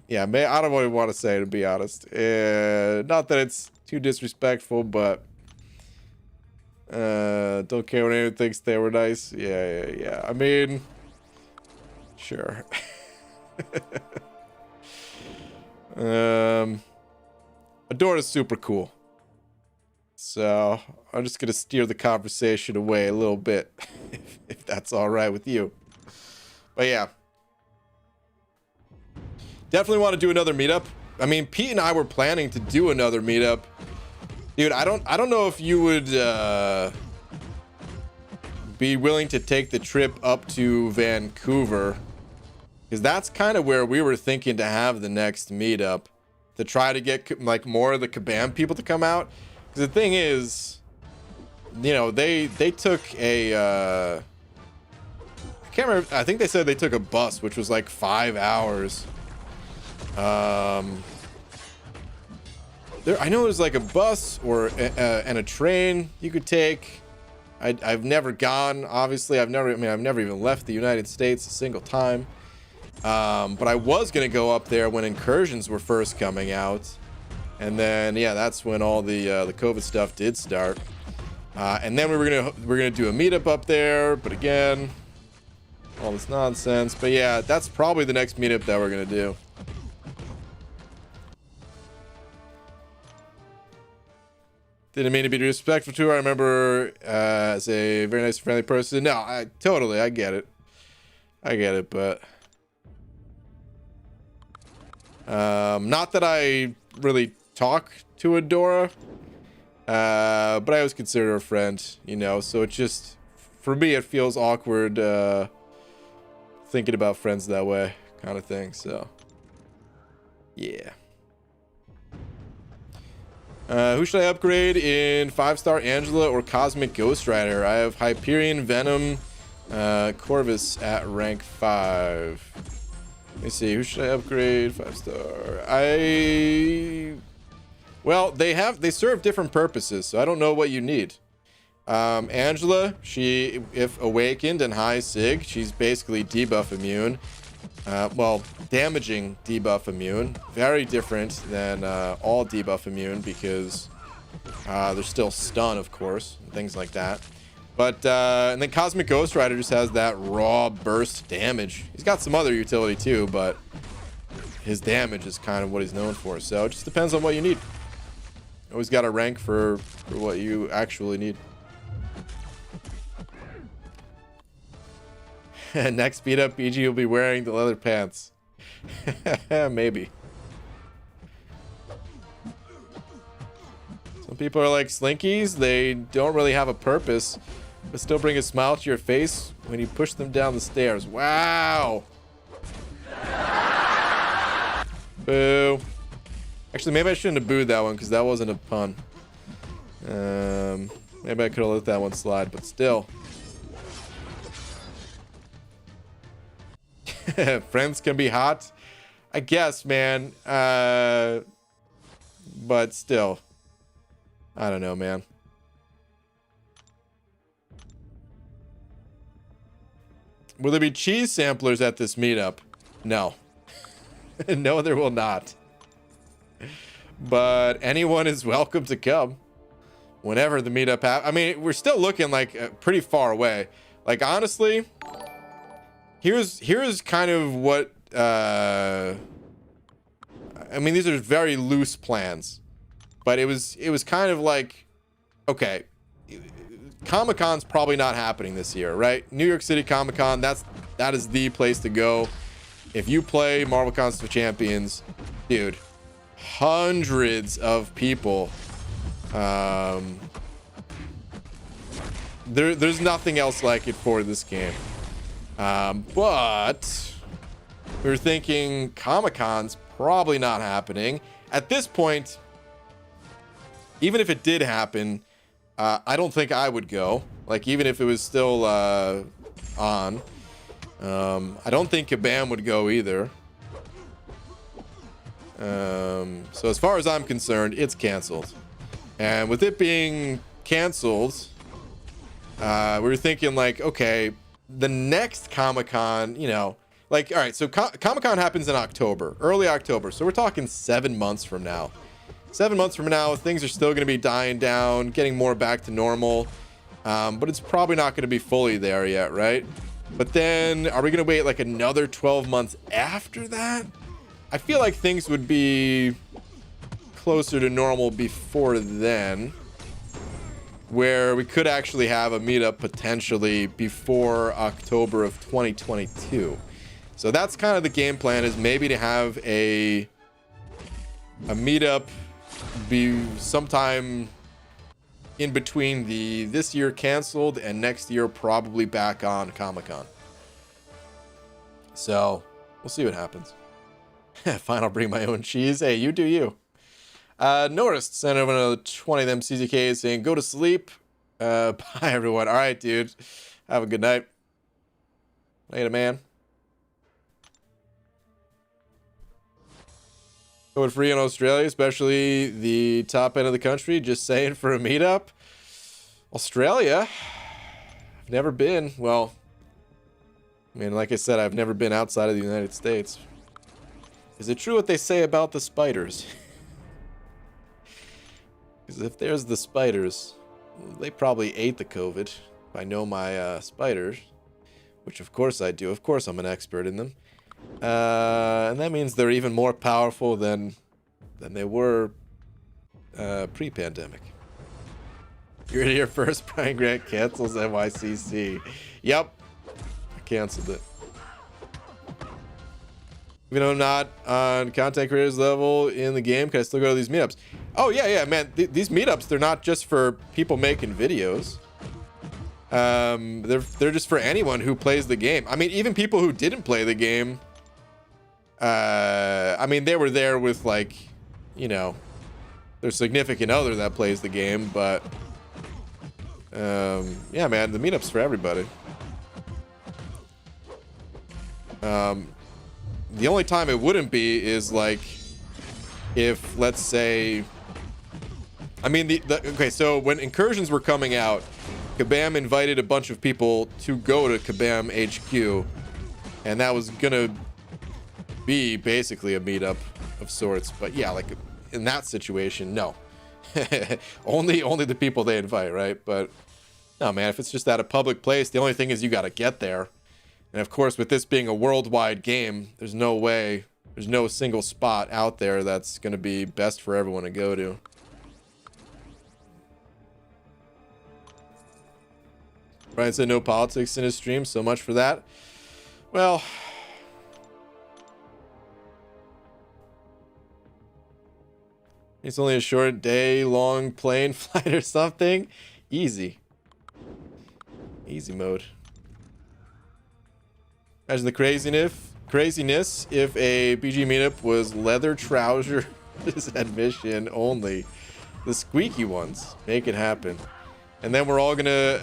I don't really want to say, to be honest. Not that it's too disrespectful, but don't care when anyone thinks they were nice. Yeah. I mean, sure. Adora's super cool. So I'm just gonna steer the conversation away a little bit, if that's all right with you. But yeah, definitely want to do another meetup. I mean, Pete and I were planning to do another meetup, dude. I don't know if you would be willing to take the trip up to Vancouver, because that's kind of where we were thinking to have the next meetup, to try to get like more of the Kabam people to come out. Because the thing is, you know, they took a I can't remember. I think they said they took a bus, which was like 5 hours. I know there's like a bus or and a train you could take. I've never gone. Obviously, I've never even left the United States a single time. But I was gonna go up there when Incursions were first coming out, and then yeah, that's when all the COVID stuff did start. And then we were gonna do a meetup up there, but again, all this nonsense. But yeah, that's probably the next meetup that we're gonna do. Didn't mean to be disrespectful to her. I remember as a very nice, friendly person. No, I get it, but not that I really talk to Adora, but I always consider her a friend, you know. So it's just, for me, it feels awkward thinking about friends that way, kind of thing. So yeah. Who should I upgrade in 5-star Angela or Cosmic Ghost Rider? I have Hyperion, Venom, Corvus at rank 5. Let me see. Who should I upgrade? 5-star. Well, they serve different purposes, so I don't know what you need. Angela, she, if awakened and high sig, she's basically debuff immune. Well, damaging debuff immune. Very different than all debuff immune, because there's still stun, of course, and things like that. But and then Cosmic Ghost Rider just has that raw burst damage. He's got some other utility too, but his damage is kind of what he's known for. So it just depends on what you need. Always got a rank for what you actually need. Next beat up, BG will be wearing the leather pants. Maybe. Some people are like Slinkies. They don't really have a purpose, but still bring a smile to your face when you push them down the stairs. Wow. Boo. Actually, maybe I shouldn't have booed that one, because that wasn't a pun. Maybe I could have let that one slide, but still. Friends can be hot, I guess, man. But still, I don't know, man. Will there be cheese samplers at this meetup? No. No, there will not. But anyone is welcome to come whenever the meetup happens. I mean, we're still looking like pretty far away. Like, honestly, here's kind of what I mean, these are very loose plans, but it was kind of like, okay, Comic-Con's probably not happening this year, right? New York City Comic-Con, that is the place to go. If you play Marvel Contest of Champions, dude, hundreds of people. There's nothing else like it for this game. But we were thinking Comic-Con's probably not happening. At this point, even if it did happen, I don't think I would go. Like, even if it was still on. I don't think Kabam would go either. So as far as I'm concerned, it's canceled. And with it being canceled, we were thinking like, okay, the next Comic-Con, you know, like, all right, so Comic-Con happens in October, early October. So we're talking 7 months from now. 7 months from now, things are still going to be dying down, getting more back to normal. But it's probably not going to be fully there yet, right? But then, are we going to wait like another 12 months after that? I feel like things would be closer to normal before then, where we could actually have a meetup potentially before October of 2022. So that's kind of the game plan, is maybe to have a meetup be sometime in between this year canceled and next year probably back on Comic-Con. So we'll see what happens. Fine, I'll bring my own cheese. Hey, you do you. Norris sent over another 20 of them CZKs saying, go to sleep. Bye, everyone. All right, dude. Have a good night. Later, man. Going free in Australia, especially the top end of the country. Just saying, for a meetup. Australia? I've never been. Well, I mean, like I said, I've never been outside of the United States. Is it true what they say about the spiders? Because if there's the spiders, they probably ate the COVID. If I know my spiders, which of course I do. Of course I'm an expert in them. And that means they're even more powerful than they were pre-pandemic. You're here first. Brian Grant cancels NYCC. Yep, I canceled it. Even though I'm not on content creators level in the game, can I still go to these meetups? Oh yeah, man. These meetups, they're not just for people making videos. They're just for anyone who plays the game. I mean, even people who didn't play the game. I mean, they were there with, like, you know, their significant other that plays the game, but yeah, man, the meetup's for everybody. The only time it wouldn't be is like if, let's say, I mean, okay, so when Incursions were coming out, Kabam invited a bunch of people to go to Kabam HQ, and that was gonna be basically a meetup of sorts. But yeah, like in that situation, no. only the people they invite, right? But no, man, if it's just at a public place, the only thing is you got to get there. And of course, with this being a worldwide game, there's no way, there's no single spot out there that's going to be best for everyone to go to. Brian said no politics in his stream, so much for that. Well, it's only a short day-long plane flight or something. Easy. Easy mode. Imagine the craziness if a BG meetup was leather trousers admission only. The squeaky ones. Make it happen. And then we're all gonna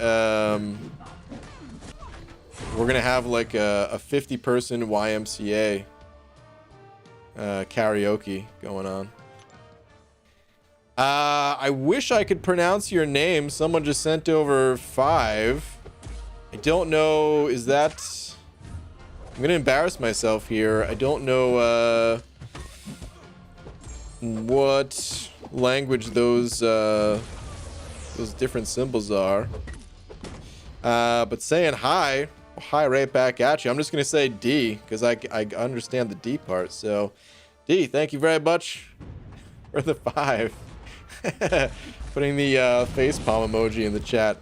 have like a 50-person YMCA karaoke going on. I wish I could pronounce your name. Someone just sent over 5. I don't know. Is that I'm gonna embarrass myself here. I don't know what language those different symbols are. But saying hi right back at you. I'm just gonna say D because I understand the D part. So D, thank you very much for the 5. Putting the facepalm emoji in the chat.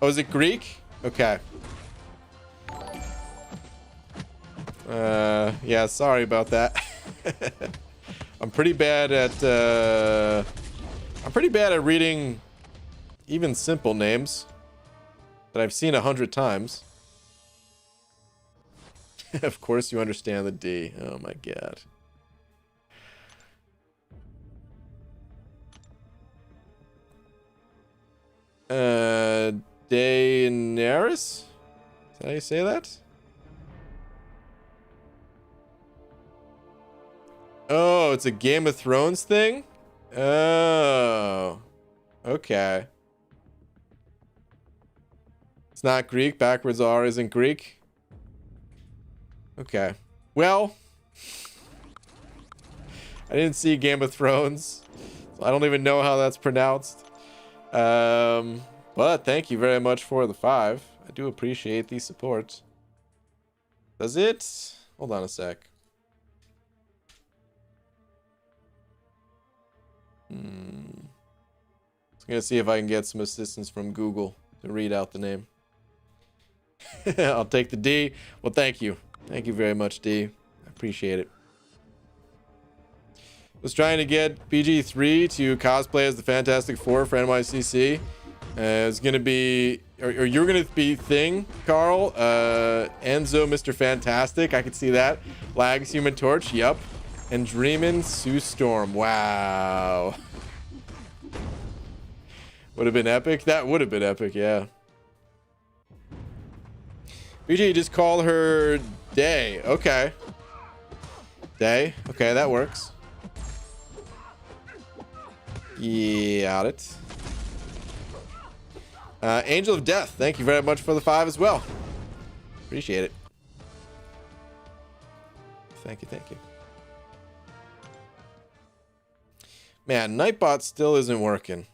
Oh, is it Greek? Okay. Yeah, sorry about that. I'm pretty bad at reading even simple names that I've seen 100 times. Of course you understand the D. Oh my god. Daenerys? Is that how you say that? Oh, it's a Game of Thrones thing? Oh. Okay. It's not Greek. Backwards R isn't Greek. Okay. Well, I didn't see Game of Thrones, so I don't even know how that's pronounced. But thank you very much for the 5. I do appreciate the support. Does it? Hold on a sec. I'm gonna see if I can get some assistance from Google to read out the name. I'll take the D. Well, thank you. Thank you very much, D. I appreciate it. Was trying to get BG3 to cosplay as the Fantastic Four for NYCC. It's gonna be, or you're gonna be Thing, Carl. Enzo, Mr. Fantastic. I could see that. Lags, Human Torch. Yup. And Dreamin' Sue Storm. Wow. Would have been epic. That would have been epic. Yeah. BG, just call her Day. Okay. Day. Okay, that works. Yeah, got it. Angel of Death, thank you very much for the 5 as well. Appreciate it. Thank you, thank you. Man, Nightbot still isn't working.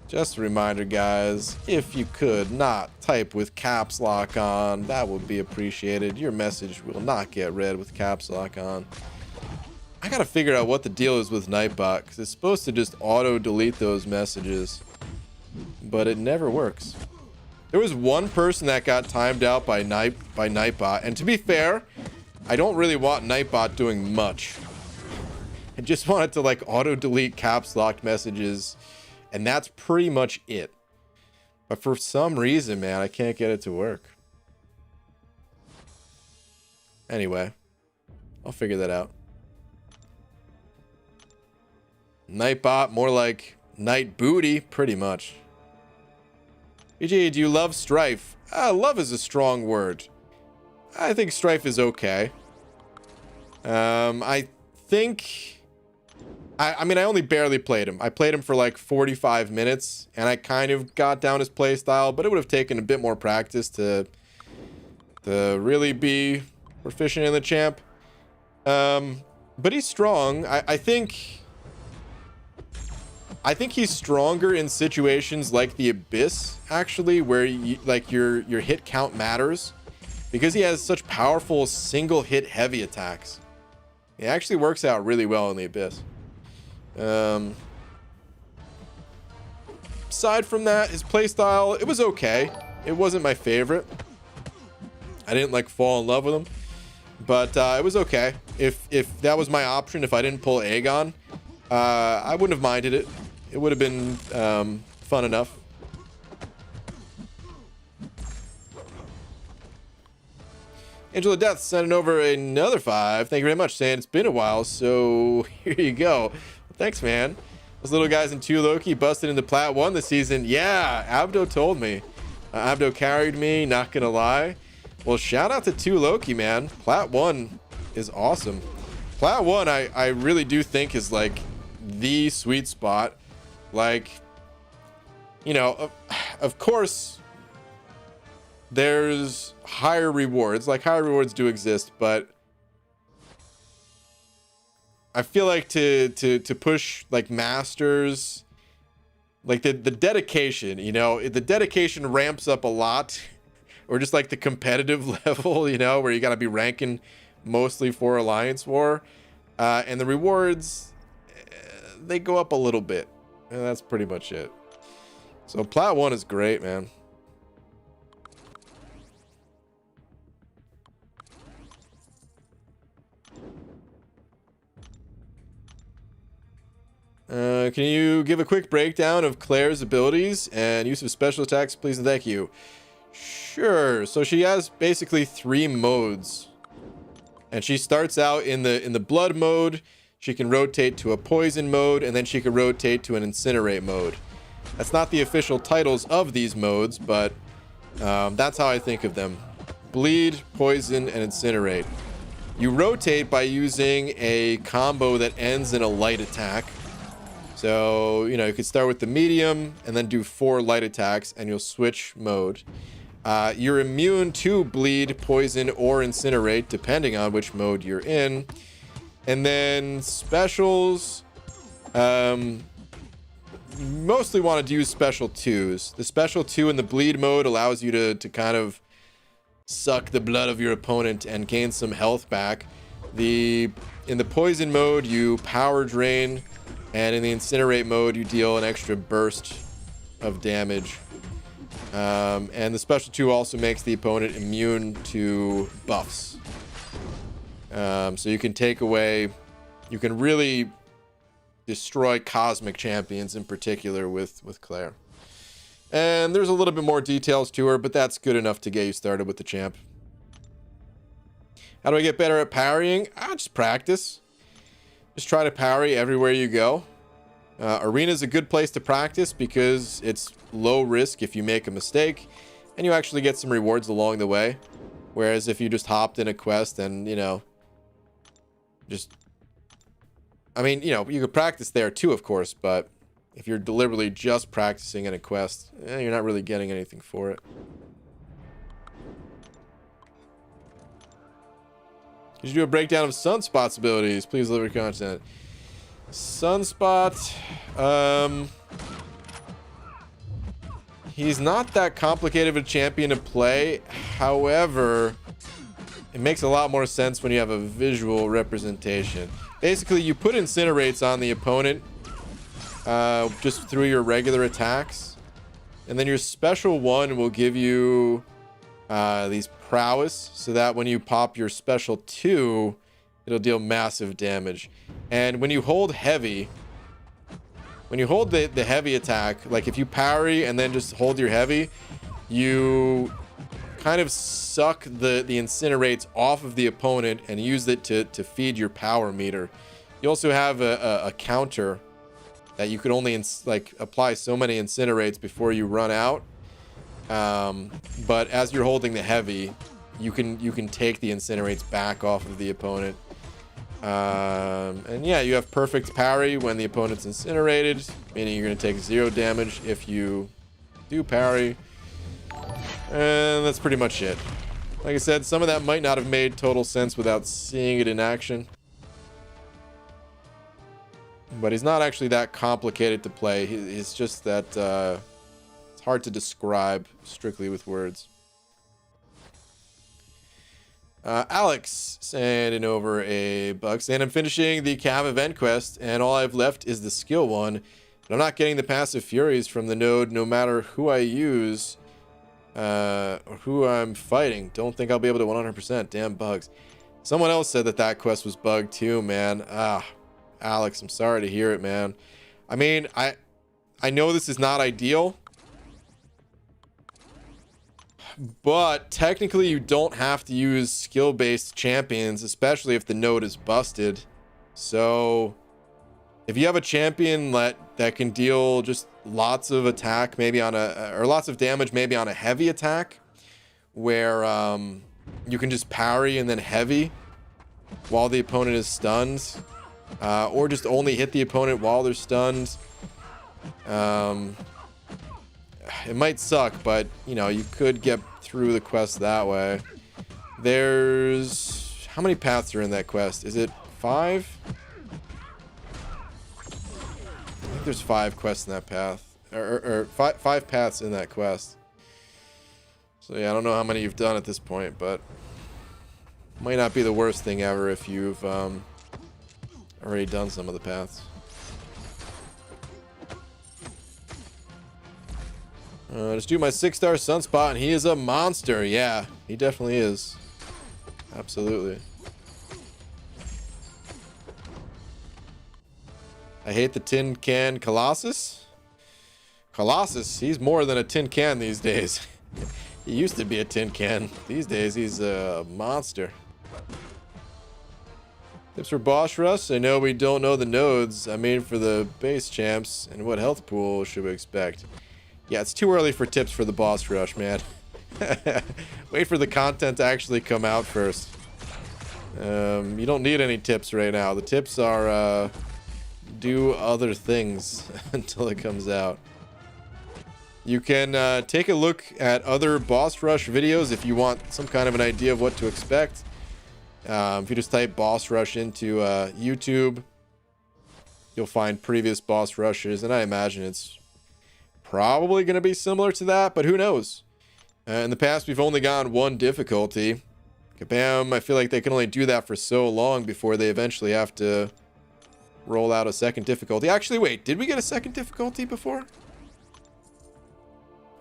Just a reminder, guys, if you could not type with caps lock on, that would be appreciated. Your message will not get read with caps lock on. I gotta figure out what the deal is with Nightbot, because it's supposed to just auto-delete those messages, but it never works. There was one person that got timed out by Nightbot, and to be fair, I don't really want Nightbot doing much. I just want it to like auto-delete caps locked messages, and that's pretty much it. But for some reason, man, I can't get it to work. Anyway, I'll figure that out. Nightbot, more like Night Booty, pretty much. BG, do you love Strife? Love is a strong word. I think Strife is okay. I think... I mean, I only barely played him. I played him for like 45 minutes, and I kind of got down his playstyle, but it would have taken a bit more practice to really be proficient in the champ. But he's strong. I think he's stronger in situations like the Abyss, actually, where your hit count matters, because he has such powerful single hit heavy attacks. It actually works out really well in the Abyss. Aside from that, his playstyle, it was okay. It wasn't my favorite. I didn't like fall in love with him, but it was okay. If that was my option, if I didn't pull Aegon, I wouldn't have minded it. It would have been fun enough. Angel of Death sending over another 5. Thank you very much, saying it's been a while, so here you go. Thanks, man. Those little guys in 2 Loki busted into Plat 1 this season. Yeah, Abdo told me. Abdo carried me, not gonna lie. Well, shout out to 2 Loki, man. Plat 1 is awesome. Plat 1, I really do think is like the sweet spot. Like, you know, of course, there's higher rewards. Like, higher rewards do exist, but I feel like to push like masters, like the dedication, you know, the dedication ramps up a lot, or just like the competitive level, you know, where you got to be ranking mostly for Alliance War, and the rewards, they go up a little bit, and that's pretty much it. So Plat 1 is great, man. Can you give a quick breakdown of Claire's abilities and use of special attacks, please and thank you? Sure. So she has basically 3 modes, and she starts out in the blood mode. She can rotate to a poison mode, and then she can rotate to an incinerate mode. That's not the official titles of these modes, but that's how I think of them: bleed, poison, and incinerate. You rotate by using a combo that ends in a light attack. So, you know, you could start with the medium and then do 4 light attacks, and you'll switch mode. You're immune to bleed, poison, or incinerate, depending on which mode you're in. And then specials, mostly wanted to use special 2s. The special 2 in the bleed mode allows you to kind of suck the blood of your opponent and gain some health back. In the poison mode, you power drain. And in the incinerate mode, you deal an extra burst of damage. And the special 2 also makes the opponent immune to buffs. So you can take away... You can really destroy cosmic champions in particular with Claire. And there's a little bit more details to her, but that's good enough to get you started with the champ. How do I get better at parrying? Just practice. Just try to parry everywhere you go. Arena is a good place to practice because it's low risk if you make a mistake, and you actually get some rewards along the way. Whereas if you just hopped in a quest and, you know, I mean, you know, you could practice there too, of course, but if you're deliberately just practicing in a quest, you're not really getting anything for it. Could you do a breakdown of Sunspot's abilities? Please deliver content. Sunspot, he's not that complicated of a champion to play. However, it makes a lot more sense when you have a visual representation. Basically, you put incinerates on the opponent just through your regular attacks, and then your special 1 will give you these prowess, so that when you pop your special 2, it'll deal massive damage. And when you hold heavy, when you hold the heavy attack, like if you parry and then just hold your heavy, you kind of suck the incinerates off of the opponent and use it to feed your power meter. You also have a counter that you could only apply so many incinerates before you run out. But as you're holding the heavy, you can take the incinerates back off of the opponent. And yeah, you have perfect parry when the opponent's incinerated, meaning you're going to take 0 damage if you do parry. And that's pretty much it. Like I said, some of that might not have made total sense without seeing it in action. But he's not actually that complicated to play. He's just that it's hard to describe strictly with words. Alex sending over a buck saying, I'm finishing the Cav event quest, and all I've left is the skill one. But I'm not getting the passive furies from the node no matter who I use or who I'm fighting. Don't think I'll be able to 100%. Damn bugs. Someone else said that quest was bugged too, man. Alex, I'm sorry to hear it, man. I mean, I know this is not ideal, but technically you don't have to use skill-based champions, especially if the node is busted. So if you have a champion that can deal just lots of attack, maybe on or lots of damage, maybe on a heavy attack, where you can just parry and then heavy while the opponent is stunned, or just only hit the opponent while they're stunned. it might suck, but you know, you could get through the quest that way. There's, how many paths are in that quest? Is it 5? I think there's 5 quests in that path, or five paths in that quest. So yeah, I don't know how many you've done at this point, but might not be the worst thing ever if you've already done some of the paths. Just do my 6-star Sunspot, and he is a monster. Yeah, he definitely is. Absolutely. I hate the tin can Colossus. Colossus, he's more than a tin can these days. He used to be a tin can. These days, he's a monster. Tips for boss rush. I know we don't know the nodes. I mean, for the base champs, and what health pool should we expect? Yeah, it's too early for tips for the boss rush, man. Wait for the content to actually come out first. You don't need any tips right now. The tips are do other things until it comes out. You can take a look at other boss rush videos if you want some kind of an idea of what to expect. If you just type boss rush into YouTube, you'll find previous boss rushes, and I imagine it's probably going to be similar to that, but who knows? In the past, we've only gone 1 difficulty. Kabam, I feel like they can only do that for so long before they eventually have to roll out a 2nd difficulty. Actually, wait, did we get a 2nd difficulty before?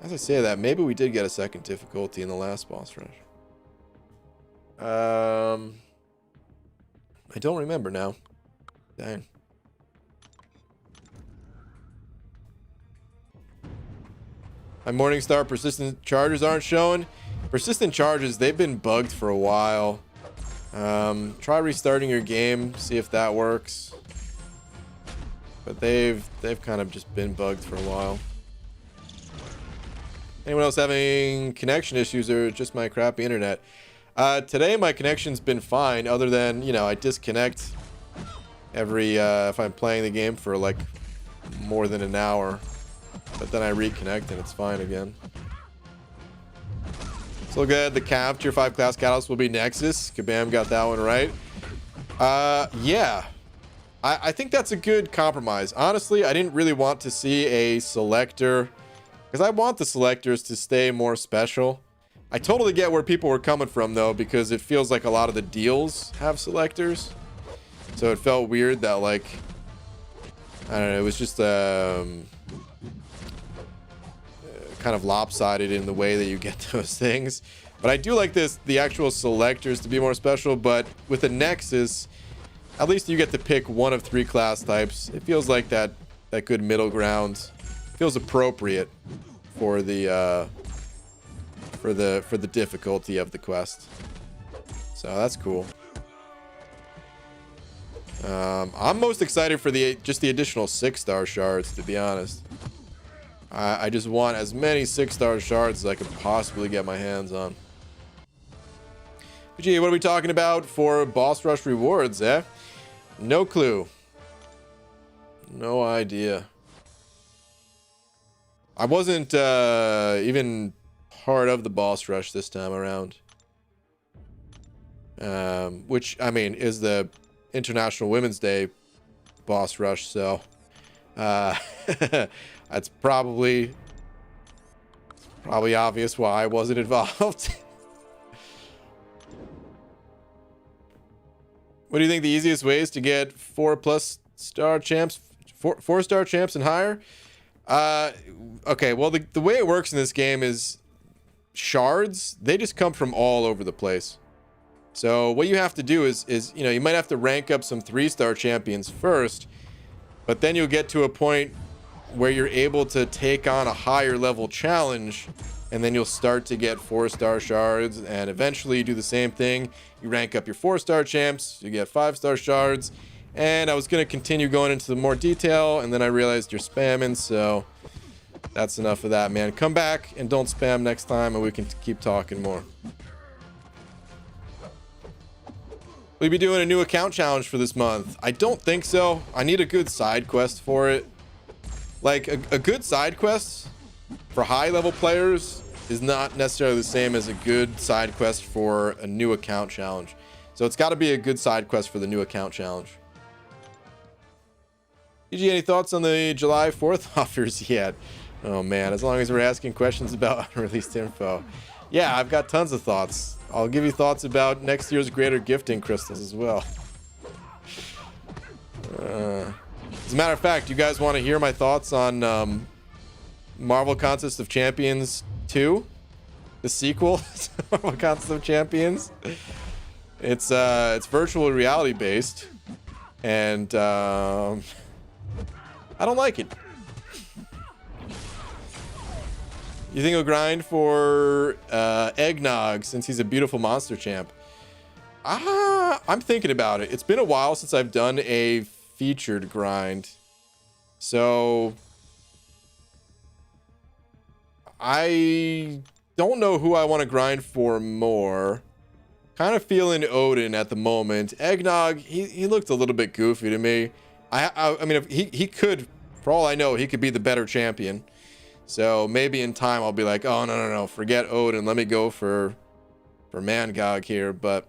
As I say that, maybe we did get a 2nd difficulty in the last boss rush. I don't remember now. Dang. My Morningstar persistent charges aren't showing. Persistent charges, they've been bugged for a while. Try restarting your game, see if that works. But they've kind of just been bugged for a while. Anyone else having connection issues or just my crappy internet? Today my connection's been fine, other than, you know, I disconnect every if I'm playing the game for like more than an hour. But then I reconnect and it's fine again. So good. The cap tier 5 class catalyst will be Nexus. Kabam got that one right. Yeah. I think that's a good compromise. Honestly, I didn't really want to see a selector, because I want the selectors to stay more special. I totally get where people were coming from, though, because it feels like a lot of the deals have selectors. So it felt weird that, like, I don't know, it was just kind of lopsided in the way that you get those things. But I do like the actual selectors to be more special, but with the Nexus, at least you get to pick one of 3 class types. It feels like that good middle ground feels appropriate for the difficulty of the quest. So that's cool. I'm most excited for just the additional 6-star shards, to be honest. I just want as many 6-star shards as I could possibly get my hands on. But gee, what are we talking about for boss rush rewards, eh? No clue. No idea. I wasn't even part of the boss rush this time around. Which, I mean, is the International Women's Day boss rush, so that's probably obvious why I wasn't involved. What do you think the easiest way is to get 4+ star champs, 4-star champs and higher? Okay, well, the way it works in this game is shards, they just come from all over the place. So what you have to do is you know, you might have to rank up some 3-star champions first, but then you'll get to a point where you're able to take on a higher level challenge, and then you'll start to get 4-star shards, and eventually you do the same thing. You rank up your 4-star champs, you get 5-star shards, and I was going to continue going into more detail, and then I realized you're spamming, so that's enough of that, man. Come back and don't spam next time, and we can keep talking more. We'll be doing a new account challenge for this month. I don't think so. I need a good side quest for it. Like, a good side quest for high level players is not necessarily the same as a good side quest for a new account challenge. So it's got to be a good side quest for the new account challenge. DG, any thoughts on the July 4th offers yet? Oh man, as long as we're asking questions about unreleased info. Yeah, I've got tons of thoughts. I'll give you thoughts about next year's greater gifting crystals as well. As a matter of fact, you guys want to hear my thoughts on Marvel Contest of Champions 2? The sequel to Marvel Contest of Champions? It's virtual reality based. And I don't like it. You think he'll grind for Eggnog since he's a beautiful monster champ? I'm thinking about it. It's been a while since I've done a featured grind. So I don't know who I want to grind for more. Kind of feeling Odin at the moment. Eggnog, he looked a little bit goofy to me. I mean, if he could, for all I know, he could be the better champion. So maybe in time I'll be like, oh no, forget Odin. Let me go for Mangog here. But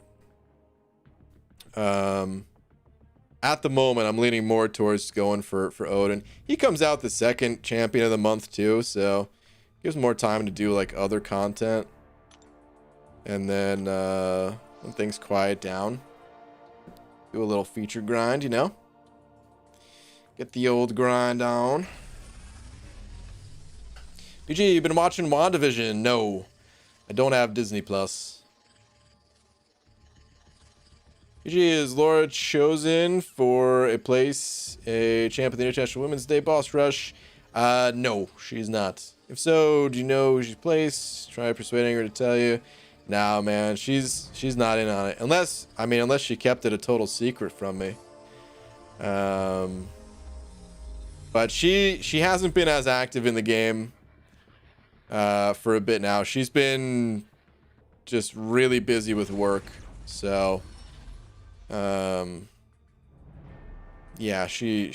at the moment I'm leaning more towards going for Odin. He comes out the second champion of the month too, so gives more time to do like other content. And then when things quiet down, do a little feature grind, you know? Get the old grind on. BG, you been watching WandaVision? No, I don't have Disney Plus. BG, is Laura chosen for a place, a champ at the International Women's Day Boss Rush? No, she's not. If so, do you know who she's placed? Try persuading her to tell you. Nah, man, she's not in on it. Unless she kept it a total secret from me. But she hasn't been as active in the game for a bit now. She's been just really busy with work. So yeah, she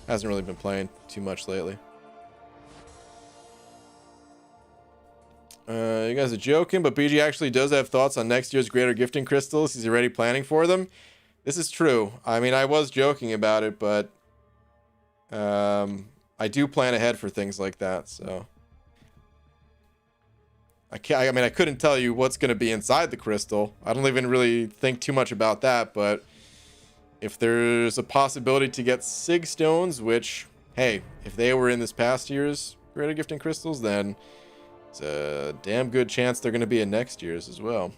hasn't really been playing too much lately. You guys are joking, but BG actually does have thoughts on next year's greater gifting crystals. He's already planning for them. This is true. I mean, I was joking about it, but I do plan ahead for things like that. So I couldn't tell you what's going to be inside the crystal. I don't even really think too much about that, but if there's a possibility to get Sig stones, which, hey, if they were in this past year's greater gifting crystals, then it's a damn good chance they're going to be in next year's as well.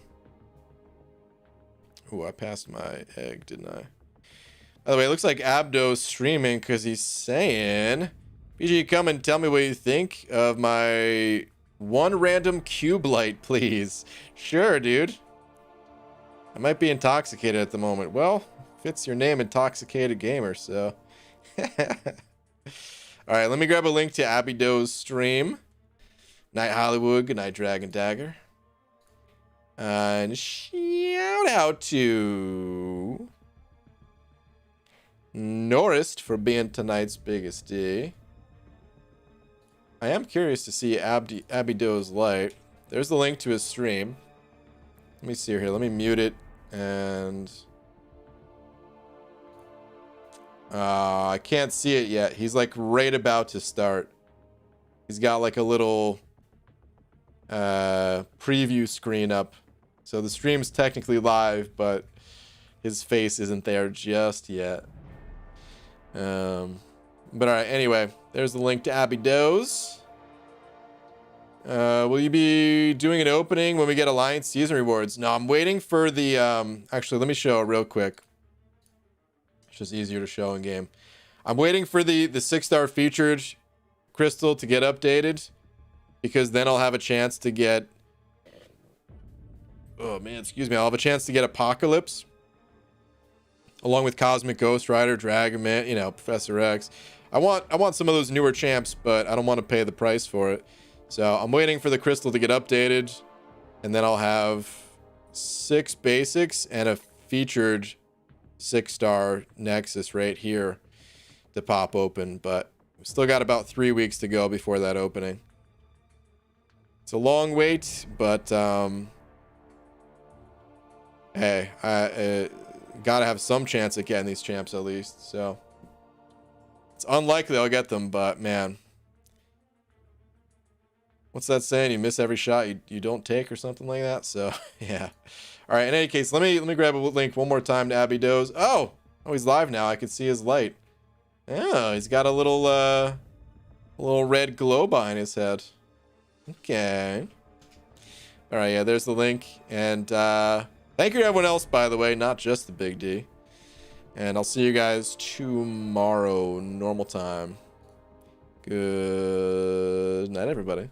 Ooh, I passed my egg, didn't I? By the way, it looks like Abdo's streaming because he's saying, BG, come and tell me what you think of my one random cube light, please. Sure, dude. I might be intoxicated at the moment. Well, fits your name, Intoxicated Gamer, so. Alright, let me grab a link to Abby Doe's stream. Night Hollywood, good night Dragon Dagger. And shout out to Norris for being tonight's biggest D. I am curious to see Abby Doe's light. There's the link to his stream. Let me see here. Let me mute it. And I can't see it yet. He's like right about to start. He's got like a little preview screen up. So the stream's technically live, but his face isn't there just yet. But alright, anyway, there's the link to Abby Doe's. Will you be doing an opening when we get Alliance season rewards? No, I'm waiting for the actually let me show it real quick. It's just easier to show in game. I'm waiting for the 6-star featured crystal to get updated, because then I'll have a chance to get, oh man, excuse me, I'll have a chance to get Apocalypse along with Cosmic Ghost Rider, Dragon Man, you know, Professor X. I want some of those newer champs, but I don't want to pay the price for it. So I'm waiting for the crystal to get updated, and then I'll have 6 basics and a featured 6-star Nexus right here to pop open. But Still got about 3 weeks to go before that opening. It's a long wait, but hey, I gotta have some chance at getting these champs at least. So it's unlikely I'll get them, but man, what's that saying? You miss every shot you don't take, or something like that. So yeah. All right. In any case, let me grab a link one more time to Abby Doe's. Oh, he's live now. I can see his light. Oh, he's got a little red glow behind his head. Okay. All right, yeah, there's the link. And thank you to everyone else, by the way, not just the Big D. And I'll see you guys tomorrow, normal time. Good night, everybody.